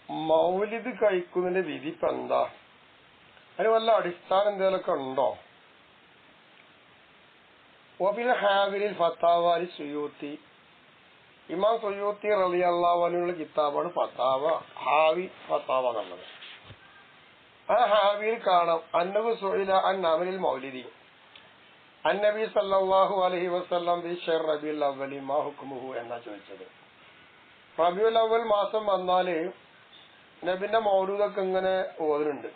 മൗലിദ് കഴിക്കുന്നതിന്റെ വിധി ഇപ്പൊ എന്താ? അതിന് വല്ല അടിസ്ഥാനം എന്തെങ്കിലുമൊക്കെ ഉണ്ടോ? ഒബിൽ ഹാവിരിൽ ഫത്താവാലി സുയൂത്തി, ഇമാം സുയൂത്തി റളിയല്ലാഹു അൻഹുവിന്റെ കിതാബാണ് ഫത്താവ, ഹാവി ഫത്താവ എന്നുള്ളത്. ആ ഹാവിയിൽ കാണാം അന്നഹു സുഇല അൻ അമലിൽ മൗലിദി അന്നബി സല്ലല്ലാഹു അലൈഹി വസല്ലം ബി ശഹർ റബീഉൽ അവ്വലി മാ ഹുക്മുഹു എന്നാ ചോദിച്ചത്. റബീഉൽ അവ്വൽ മാസം വന്നാല് നബിന്റെ മൗലൂദൊക്കെ ഇങ്ങനെ ഓതുന്നുണ്ട്,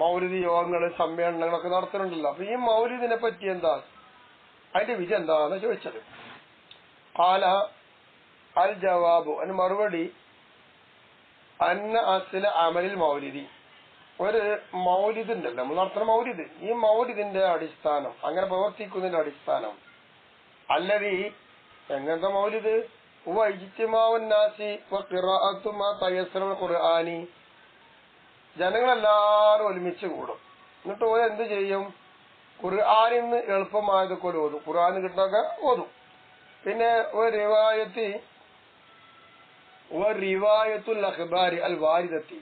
മൗലിദ് യോഗങ്ങള് സമ്മേളനങ്ങളൊക്കെ നടത്തുന്നുണ്ടല്ലോ. അപ്പൊ ഈ മൗലിദിനെ പറ്റി എന്താ, അതിന്റെ വിധി എന്താന്ന് ചോദിച്ചത്. ഖാല അൽ ജവാബു, അതിന് മറുപടി അന്ന അസ്ല അമലിൽ മൗലിദി, ഒരു മൗലിദ് ഉണ്ടല്ലോ നമ്മൾ നടത്തുന്ന മൗലിദ്, ഈ മൗലിദിന്റെ അടിസ്ഥാനം, അങ്ങനെ പ്രവർത്തിക്കുന്നതിന്റെ അടിസ്ഥാനം അല്ലതി എങ്ങനത്തെ മൗലിദ് ഖുർആനി, ജനങ്ങളെല്ലാരും ഒരുമിച്ച് കൂടും, എന്നിട്ട് ഓരോ എന്ത് ചെയ്യും, ഖുർആനിൽ നിന്ന് എളുപ്പമായതൊക്കെ ഓതും, ഖുർആന് കിട്ടൊക്കെ ഓതും. പിന്നെ റിവായത്തുൽ അഖ്ബാരി അൽ വാരിദത്തി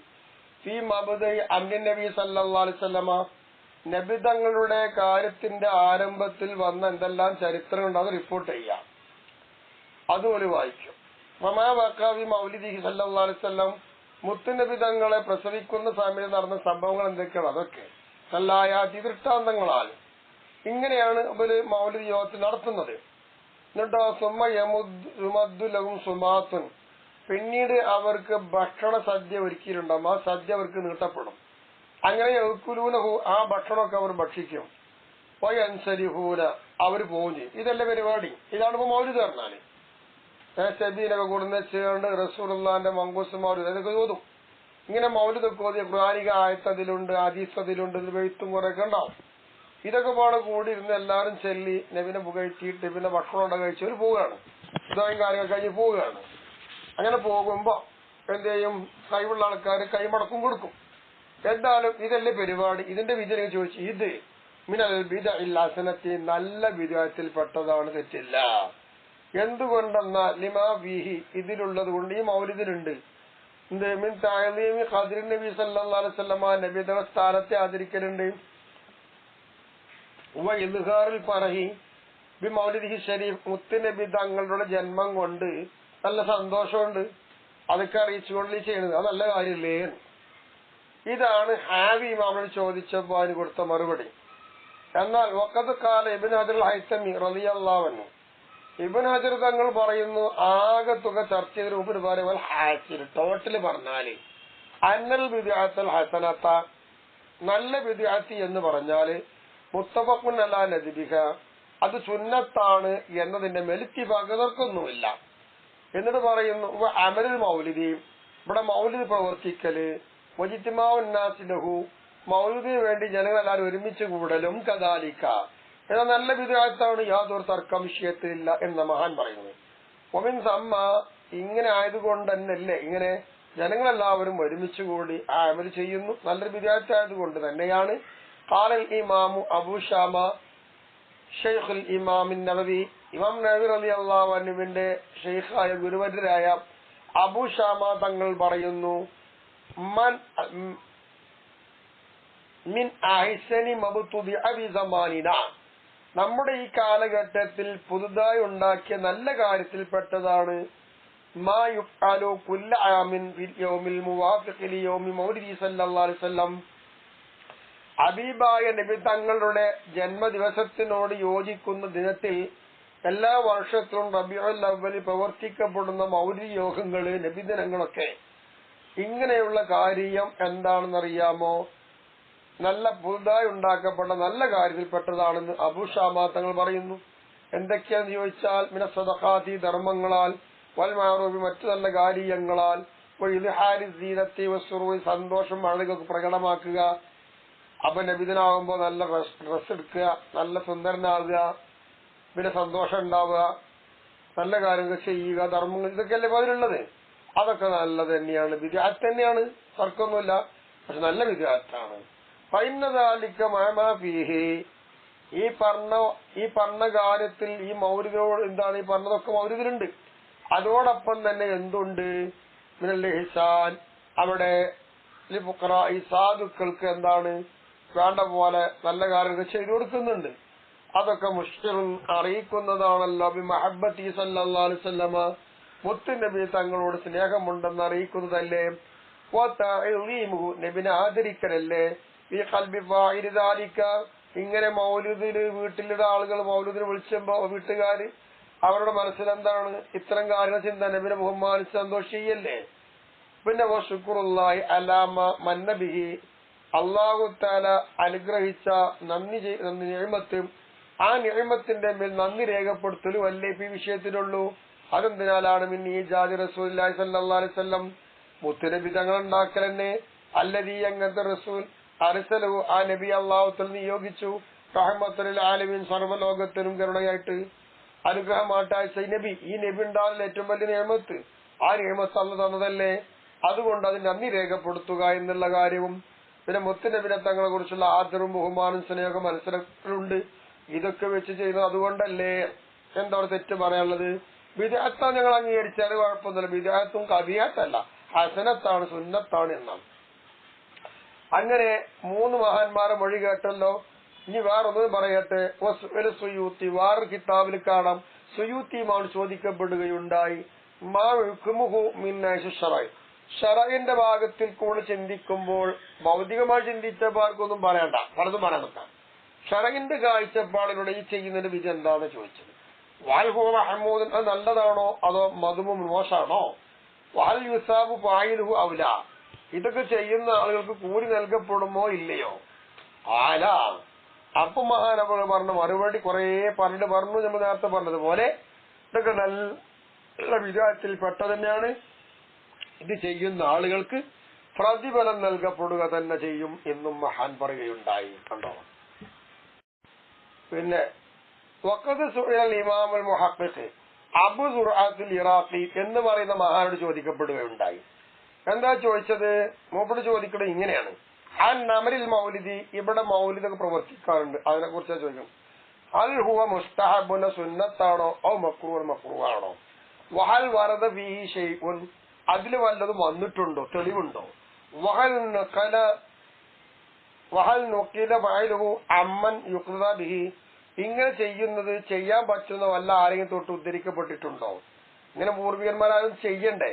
ഫീ മബ്ദഇ അംരി നബി സല്ലല്ലാഹു അലൈഹി വസല്ലമ, നബി തങ്ങളുടെ കാര്യത്തിന്റെ ആരംഭത്തിൽ വന്ന എന്തെല്ലാം ചരിത്രങ്ങളുണ്ട് അത് റിപ്പോർട്ട് ചെയ്യാം, അതുപോലെ വായിക്കും. വമാ വഖഅ മൗലിദിഹി സല്ലല്ലാഹു അലൈഹി വസല്ലം, മുത്തുനബി തങ്ങളെ പ്രസവിക്കുന്ന സമയത്ത് നടന്ന സംഭവങ്ങൾ എന്തൊക്കെയാണ് അതൊക്കെ സല്ലായാതി ദൃഷ്ടാന്തങ്ങളാൽ. ഇങ്ങനെയാണ് ഇവര് മൗലിദ് യോഗത്തിൽ നടത്തുന്നത്. എന്നിട്ടോ സുമ്മ യമുദ്ദുലഹും സുമാത്തുൻ, പിന്നീട് അവർക്ക് ഭക്ഷണ സദ്യ ഒരുക്കിയിട്ടുണ്ടാവും, ആ സദ്യ അവർക്ക് നീട്ടപ്പെടും. അങ്ങനെ യഅ്കുലൂനഹു, ആ ഭക്ഷണമൊക്കെ അവർ ഭക്ഷിക്കും. വയൻസരിഹൂന, അവർ പോവും ചെയ്യും. ഇതല്ല പരിപാടി, ഇതാണ് ഇപ്പൊ മൗലിദ് പറഞ്ഞാല്. സെബീനൊക്കെ കൂടുന്ന ചേർന്ന് റസൂലുള്ളാഹിന്റെ മങ്കൂസ് മൗലിദ് അതൊക്കെ ഓതും. ഇങ്ങനെ മൗലിദൊക്കെ ഓതിയ ഖുർആനിക ആയത്ത് അതിലുണ്ട്, ഹദീസ് അതിലുണ്ട്, എഴുത്തും കുറെയൊക്കെ ഉണ്ടാവും. ഇതൊക്കെ പാടെ കൂടി ഇരുന്ന് എല്ലാവരും ചെല്ലി നബിനെ പുകഴ്ത്തിയിട്ട് പിന്നെ ഭക്ഷണം കഴിച്ചവർ പോവുകയാണ്, ഇതായും കാര്യങ്ങൾ കഴിഞ്ഞ് പോവുകയാണ്. അങ്ങനെ പോകുമ്പോ എന്ത് ചെയ്യും, കഴിവുള്ള ആൾക്കാർ കൈമടക്കും കൊടുക്കും. എന്തായാലും ഇതല്ലേ പരിപാടി. ഇതിന്റെ വിജയം ചോദിച്ചു, ഇത് മിനൽ ബിദ്അഇൽ ഹസനത്തി, നല്ല ബിദ്അത്തിൽ പെട്ടതാണ്, തെറ്റില്ല. എന്തുകൊണ്ടെന്നാൽ ലിമാ ഫീഹി, ഇതിലുള്ളത് കൊണ്ട്, ഈ മൗലിദിലുണ്ട് എന്ത്, മിൻ തഅലീമി ഖദ്രി നബി സല്ലല്ലാഹു അലൈഹി വസല്ലമ, നബിയുടെ സ്ഥാനത്തെ ആദരിക്കലുണ്ട്. വ ഇദ്ഹാറുൽ ഫറഹി ബി മൗലിദിഹി ശരീഫ്, മുത്തുനബി തങ്ങളുടെ ജന്മം കൊണ്ട് നല്ല സന്തോഷമുണ്ട്, അതൊക്കെ അറിയിച്ചുകൊണ്ട് ചെയ്യുന്നത്, അത് നല്ല കാര്യമില്ലേ. ഇതാണ് ഹാവി ഇമാമിനോട് ചോദിച്ചപ്പോ അതിന് കൊടുത്ത മറുപടി. എന്നാൽ വഖദ് ഖാല ഇബ്നു ഹജർ അൽ ഹൈതമി റളിയല്ലാഹു അൻഹു, ഇബ്നു ഹജർ തങ്ങൾ പറയുന്നു, ആകെ തുക ചർച്ച ചെയ്തതിന് മുമ്പ് പറയുമ്പോൾ ഹാസിൽ ടോട്ടൽ പറഞ്ഞാല് അന്നൽ ബിദ്അത്തുൽ ഹസനത, നല്ല ബിദ്അത്ത് എന്ന് പറഞ്ഞാല് മുത്തഫഖുൻ അലാ നദ്ബിഹ, അത് സുന്നത്താണ് എന്നതിന്റെ മെലിത്തിഭാഗതർക്കൊന്നുമില്ല. എന്നിട്ട് പറയുന്നു അമലുൽ മൗലിദി, ഇവിടെ മൗലിദ് പ്രവർത്തിക്കല്, വജിത്തിമാഉൻ നാസി ലഹു, മൗലിദിന് വേണ്ടി ജനങ്ങളെല്ലാവരും ഒരുമിച്ച് കൂടലും കദാലിക, എന്നാൽ നല്ല ബിദ്അത്താണ്, യാതൊരു തർക്കം വിഷയത്തിലില്ല എന്ന മഹാൻ പറയുന്നു. ഒമിൻ സമ്മ, ഇങ്ങനെ ആയതുകൊണ്ട് തന്നെയല്ലേ ഇങ്ങനെ ജനങ്ങളെല്ലാവരും ഒരുമിച്ച് കൂടി ആ അമൽ ചെയ്യുന്നു, നല്ലൊരു ബിദ്അത്ത് ആയതുകൊണ്ട് തന്നെയാണ്. ഖാലൽ ഇമാമു അബൂ ശാമ ഷൈഖുൽ ഇമാമിൻ നവവി, ഇമാം നവവി റളിയല്ലാഹു അൻഹുവിന്റെ ഷെയ്ഖായ ഗുരുവര്യരായ അബൂ ശാമ തങ്ങൾ പറയുന്നു, മിൻ അഹ്സനി മബ്തുദിഅ ബി സമാനിന, നമ്മുടെ ഈ കാലഘട്ടത്തിൽ പുതുതായി ഉണ്ടാക്കിയ നല്ല കാര്യത്തിൽപ്പെട്ടതാണ് മാ യുഫ്അലു കുല്ല ആമിൻ ഫിൽ യൗമിൽ മുവാഫിഖി ലി യൗമി മൗലിദി സല്ലല്ലാഹു അലൈഹി വസല്ലം, ഹബീബായ നബി തങ്ങളുടെ ജന്മദിവസത്തിനോട് യോജിക്കുന്ന ദിനത്തിൽ എല്ലാ വർഷത്തിലും റബീഉൽ അവ്വലിൽ പ്രവർത്തിക്കപ്പെടുന്ന മൗലിദ് യോഗങ്ങള്, നബിദിനങ്ങളൊക്കെ. ഇങ്ങനെയുള്ള കാര്യം എന്താണെന്നറിയാമോ, നല്ല പുതുതായി ഉണ്ടാക്കപ്പെട്ട നല്ല കാര്യത്തിൽപ്പെട്ടതാണെന്ന് അബൂ ശാമ തങ്ങൾ പറയുന്നു. എന്തൊക്കെയാന്ന് ചോദിച്ചാൽ മിന സദഖാത്തി, ധർമ്മങ്ങളാൽ, വൽ മഅറൂഫി, മറ്റു നല്ല കാര്യങ്ങളാൽ, ഇദ്ഹാരി സീനത്തി വസ്റുറി, സന്തോഷം ആളുകൾക്ക് പ്രകടമാക്കുക. അപ്പൊ നബിദിനാകുമ്പോ നല്ല ഡ്രസ് എടുക്കുക, നല്ല സുന്ദരനാകുക, പിന്നെ സന്തോഷം ഉണ്ടാവുക, നല്ല കാര്യങ്ങൾ ചെയ്യുക, ധർമ്മങ്ങൾ, ഇതൊക്കെയല്ലേ അതിലുള്ളത്. അതൊക്കെ നല്ലത് തന്നെയാണ്, ബിദ്അത്ത് തന്നെയാണ്, തർക്കമൊന്നുമില്ല, പക്ഷെ നല്ല ബിദ്അത്താണ്. ഫൈനദാലിക മാ ഫീഹി, ഈ പറഞ്ഞ കാര്യത്തിൽ ഈ മൗലിദോട് എന്താണ് ഈ പറഞ്ഞതൊക്കെ മൗലിദിലുണ്ട്. അതോടൊപ്പം തന്നെ എന്തുണ്ട്, മിനൽ ഇഹ്സാൻ അവിടെ ലിഫുഖറാഇ സാധുക്കൾക്ക് എന്താണ് വേണ്ട പോലെ നല്ല കാര്യങ്ങൾ ചെയ്തു കൊടുക്കുന്നുണ്ട്. അതൊക്കെ മുഷ്കിറുൻ അറിയിക്കുന്നതാണല്ലോ ബി മഹബ്ബത്തി സല്ലല്ലാഹു അലൈഹി വസല്ലമ മുത്ത് നബി തങ്ങളോട് സ്നേഹമുണ്ടെന്ന് അറിയിക്കുന്നതല്ലേ. വതഅലീമുഹു നബിനെ ആദരിക്കലല്ലേ. ഈ ഖൽബി ഫാഇലി ദാലിക ഇങ്ങനെ മൗലിദിന് വീട്ടിലുള്ള ആളുകൾ മൗലിദിന് വിളിച്ചുമ്പോ വീട്ടുകാര് അവരുടെ മനസ്സിലെന്താണ് ഇത്തരം കാര്യങ്ങൾ ചിന്ത നബിനെ ബഹുമാനിച്ച് സന്തോഷിക്കല്ലേ. പിന്നെ വശുക്റുല്ലാഹി അലാമ മന്നബിഹി അല്ലാഹു തആല അനുഗ്രഹിച്ച നന്ദി നിഅമത്ത് ആ നിഅമത്തിന്റെ മേൽ നന്ദി രേഖപ്പെടുത്തലും അല്ലേ ഈ വിഷയത്തിലുള്ളൂ. അതെന്തിനാലാണ് മിൻ ഈജാദി റസൂലുള്ളാഹി സ്വല്ലല്ലാഹു അലൈഹി വസല്ലം മുത്തുനബി തങ്ങൾ ഉണ്ടാക്കലെന്നെ അല്ലദീ അങ്ങനത്തെ റസൂൽ അർസലഹു ആ നബി അല്ലാഹു തആല നിയോഗിച്ചു റഹ്മത്തുൽ ആലമീൻ സർവ്വലോകത്തിനും കരുണയായിട്ട് അനുഗ്രഹമായിട്ടായ നബി. ഈ നബി ഉണ്ടാകുന്ന ഏറ്റവും വലിയ നിഅമത്ത് ആ നിഅമത്ത് അല്ലാഹു തന്നതല്ലേ. അതുകൊണ്ട് അത് നന്ദി രേഖപ്പെടുത്തുക എന്നുള്ള കാര്യവും പിന്നെ മുത്തുനബിനെ തങ്ങളെ കുറിച്ചുള്ള ആദരവും ബഹുമാനും സ്നേഹവും മനസ്സിലുണ്ട്. ഇതൊക്കെ വെച്ച് ചെയ്യുന്നത് അതുകൊണ്ടല്ലേ. എന്താ തെറ്റ് പറയാനുള്ളത്? ബിദ്അത്താണ് ഞങ്ങൾ അംഗീകരിച്ചാൽ കുഴപ്പമൊന്നുമില്ല. ബിദ്അത്തും കബീഹത്തല്ല, ഹസനത്താണ്, സുന്നത്താണ് എന്നാണ്. അങ്ങനെ 3 മഹാന്മാരെ മൊഴി കേട്ടല്ലോ. ഇനി വേറൊന്നും പറയട്ടെ. സുയൂത്തി വേറെ കിതാബിൽ കാണാം. സുയൂത്തിയുമാണ് ചോദിക്കപ്പെടുകയുണ്ടായി. ഷറഇന്റെ ഭാഗത്തിൽ കൂടെ ചിന്തിക്കുമ്പോൾ ഭൗതികമായി ചിന്തിച്ചവർക്കൊന്നും പറയണ്ട, പലതും പറയാൻ നിൽക്കാം. ഷറഇന്റെ കാഴ്ചപ്പാടിലൂടെ ഈ ചെയ്യുന്നതിന്റെ വിധി എന്താണെന്ന് ചോദിച്ചത്. വാൽഹു മഹമൂദൻ അത് നല്ലതാണോ അതോ മധുമും മോശമാണോ? വാൽ യുസാബു ഫായിലുഹു ഔല ഇതൊക്കെ ചെയ്യുന്ന ആളുകൾക്ക് കൂലി നൽകപ്പെടുമോ ഇല്ലയോ? ആല അപ്പൊ മഹാനവർ പറഞ്ഞ മറുപടി കുറെ പറഞ്ഞിട്ട് പറഞ്ഞു. നമ്മൾ നേരത്തെ പറഞ്ഞതുപോലെ ഇതൊക്കെ നല്ല വിധത്തിൽ പെട്ട തന്നെയാണ്. ഇത് ചെയ്യുന്ന ആളുകൾക്ക് പ്രതിഫലം നൽകപ്പെടുക തന്നെ ചെയ്യും എന്നും മഹാൻ പറയുകയുണ്ടായി. കണ്ടോ? പിന്നെ വഖദ് സുഇൽ ഇമാമുൽ മുഹഖ്ഖിഖ് അബൂ സുർഅത്തുൽ ഇറാഖി എന്ന് പറയുന്ന മഹാനോട് ചോദിക്കപ്പെടുകയുണ്ടായി. എന്താ ചോദിച്ചത്? മൂപ്പര് ചോദിക്കുന്നത് ഇങ്ങനെയാണ്. അൻ അമരിൽ മൗലിദി ഇവിടെ മൗലിദൊക്കെ പ്രവർത്തിക്കാറുണ്ട്, അതിനെ കുറിച്ചാണ് ചോദിക്കുന്നത്. അൽ ഹുവ മുസ്തഹബുന സുന്നത്താണോ ഓ മക്രൂഹാണോ? വഹൽ വറദ ഫീഹി ശൈഉൻ അതിൽ വല്ലതും വന്നിട്ടുണ്ടോ, തെളിവുണ്ടോ? വഹൽ നുഖില ഫഅലുഹു അമ്മൻ യുഖ്ദ ബിഹി ഇങ്ങനെ ചെയ്യുന്നത് ചെയ്യാൻ പറ്റുന്ന വല്ല ആരെങ്കിലും തൊട്ട് ഉദ്ധരിക്കപ്പെട്ടിട്ടുണ്ടോ? ഇങ്ങനെ പൂർവികന്മാരും ചെയ്യണ്ടേ,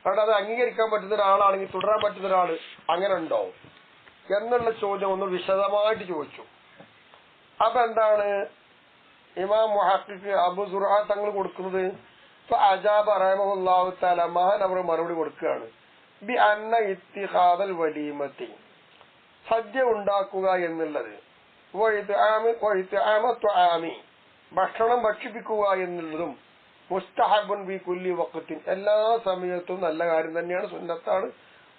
കാരണം അത് അംഗീകരിക്കാൻ പറ്റുന്ന ഒരാളാണെങ്കിൽ തുടരാൻ പറ്റുന്ന ഒരാള് അങ്ങനെ ഉണ്ടോ എന്നുള്ള ചോദ്യം ഒന്ന് വിശദമായിട്ട് ചോദിച്ചു. അപ്പൊ എന്താണ് ഇമാം മുഹഖ്ഖിഖ് അബൂ സുർഅ തങ്ങൾ കൊടുക്കുന്നത്? അജാബ റഹ്മഹുല്ലാഹു തആല മഹാൻ അവർ മറുപടി കൊടുക്കുകയാണ്. ബി അന്ന ഇത്തിഖാദൽ വലീമത്തി സദ്യ ഉണ്ടാക്കുക എന്നുള്ളത്, ഭക്ഷണം ഭക്ഷിപ്പിക്കുക എന്നുള്ളതും മുസ്തഹബുൻ ബി കുല്ലി വഖത്തിൻ എല്ലാ സമയത്തും നല്ല കാര്യം തന്നെയാണ്, സുന്നത്താണ്,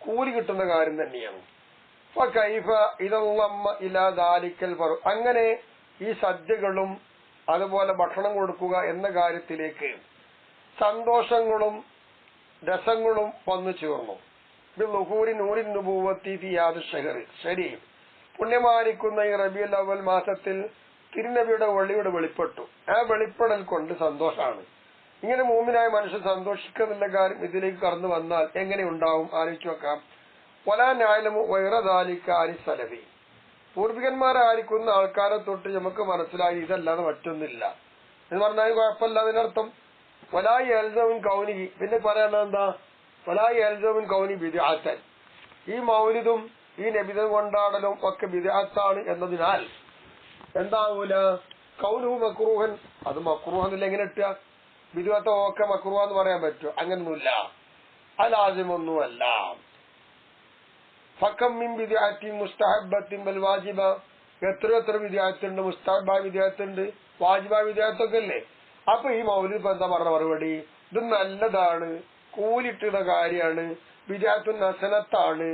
കൂലി കിട്ടുന്ന കാര്യം തന്നെയാണ്. ഫകൈഫ ഇദല്ലമ്മ ഇലാ ദാലിക്കൽ ഫറു അങ്ങനെ ഈ സദ്യകളും അതുപോലെ ഭക്ഷണം കൊടുക്കുക എന്ന കാര്യത്തിലേക്ക് സന്തോഷങ്ങളും രസങ്ങളും വന്നു ചേർന്നു. ബിളുഹൂരി നൂറിൻ നുബുവത്തി ഫി ഹാദ ശഹർ ശരി പുണ്യമായിരിക്കുന്ന ഈ റബീഉൽ അവ്വൽ മാസത്തിൽ തിരുനബിയുടെ ഒളിയുടെ വെളിപ്പെട്ടു. ആ വെളിപ്പെടൽ കൊണ്ട് സന്തോഷമാണ്. ഇങ്ങനെ മൂമിനായ മനുഷ്യൻ സന്തോഷിക്കുന്നില്ല കാര്യം ഇതിലേക്ക് കടന്നു വന്നാൽ എങ്ങനെ ഉണ്ടാവും ആലോചിച്ചു നോക്കാം. വലാ നഅലമു ഗൈറ ദാലിക അനി സലഫി പൂർവികന്മാരായിരിക്കുന്ന ആൾക്കാരെ തൊട്ട് നമുക്ക് മനസ്സിലായി ഇതല്ലാതെ മറ്റൊന്നില്ല എന്ന് പറഞ്ഞാൽ കുഴപ്പമില്ല. അതിനർത്ഥം വലാ യൽസമുൻ കൗനിഹി പിന്നെ പറയാൻ എന്താ? വലാ യൽസമുൻ കൗനി ബിദ്അത്തൻ ഈ മൗലിദും ഈ നബിദിനം കൊണ്ടാടലും ഒക്കെ ബിദ്അത്താണ് എന്നതിനാൽ എന്താവൂല കൗനുഹു മക്റൂഹൻ അത് മക്റൂഹെന്നില്ല എങ്ങനെ ഇട്ടുക? ബിദ്അത്ത് ഒക്കെ മക്റൂഹ എന്ന് പറയാൻ പറ്റുമോ? അങ്ങനൊന്നുമില്ല, അലാസിമൊന്നുമല്ല. ഫകം മിൻ ബിദ്അത്തിൻ മുസ്തഹബ്ബത്തിൻ ബൽ വാജിബ എത്ര വിദ്യാർത്ഥിയുണ്ട്, മുസ്തഹബായ വിദ്യാർത്ഥിയുണ്ട്, വാജിബായ വിദ്യാർത്ഥിയൊക്കെ അല്ലേ. അപ്പൊ ഈ മൗലിദ് ഇപ്പൊ എന്താ പറഞ്ഞ മറുപടി? ഇത് നല്ലതാണ്, കൂലിട്ടുന്ന കാര്യമാണ്, വിദ്യാർത്ഥി ഹസനത്താണ്,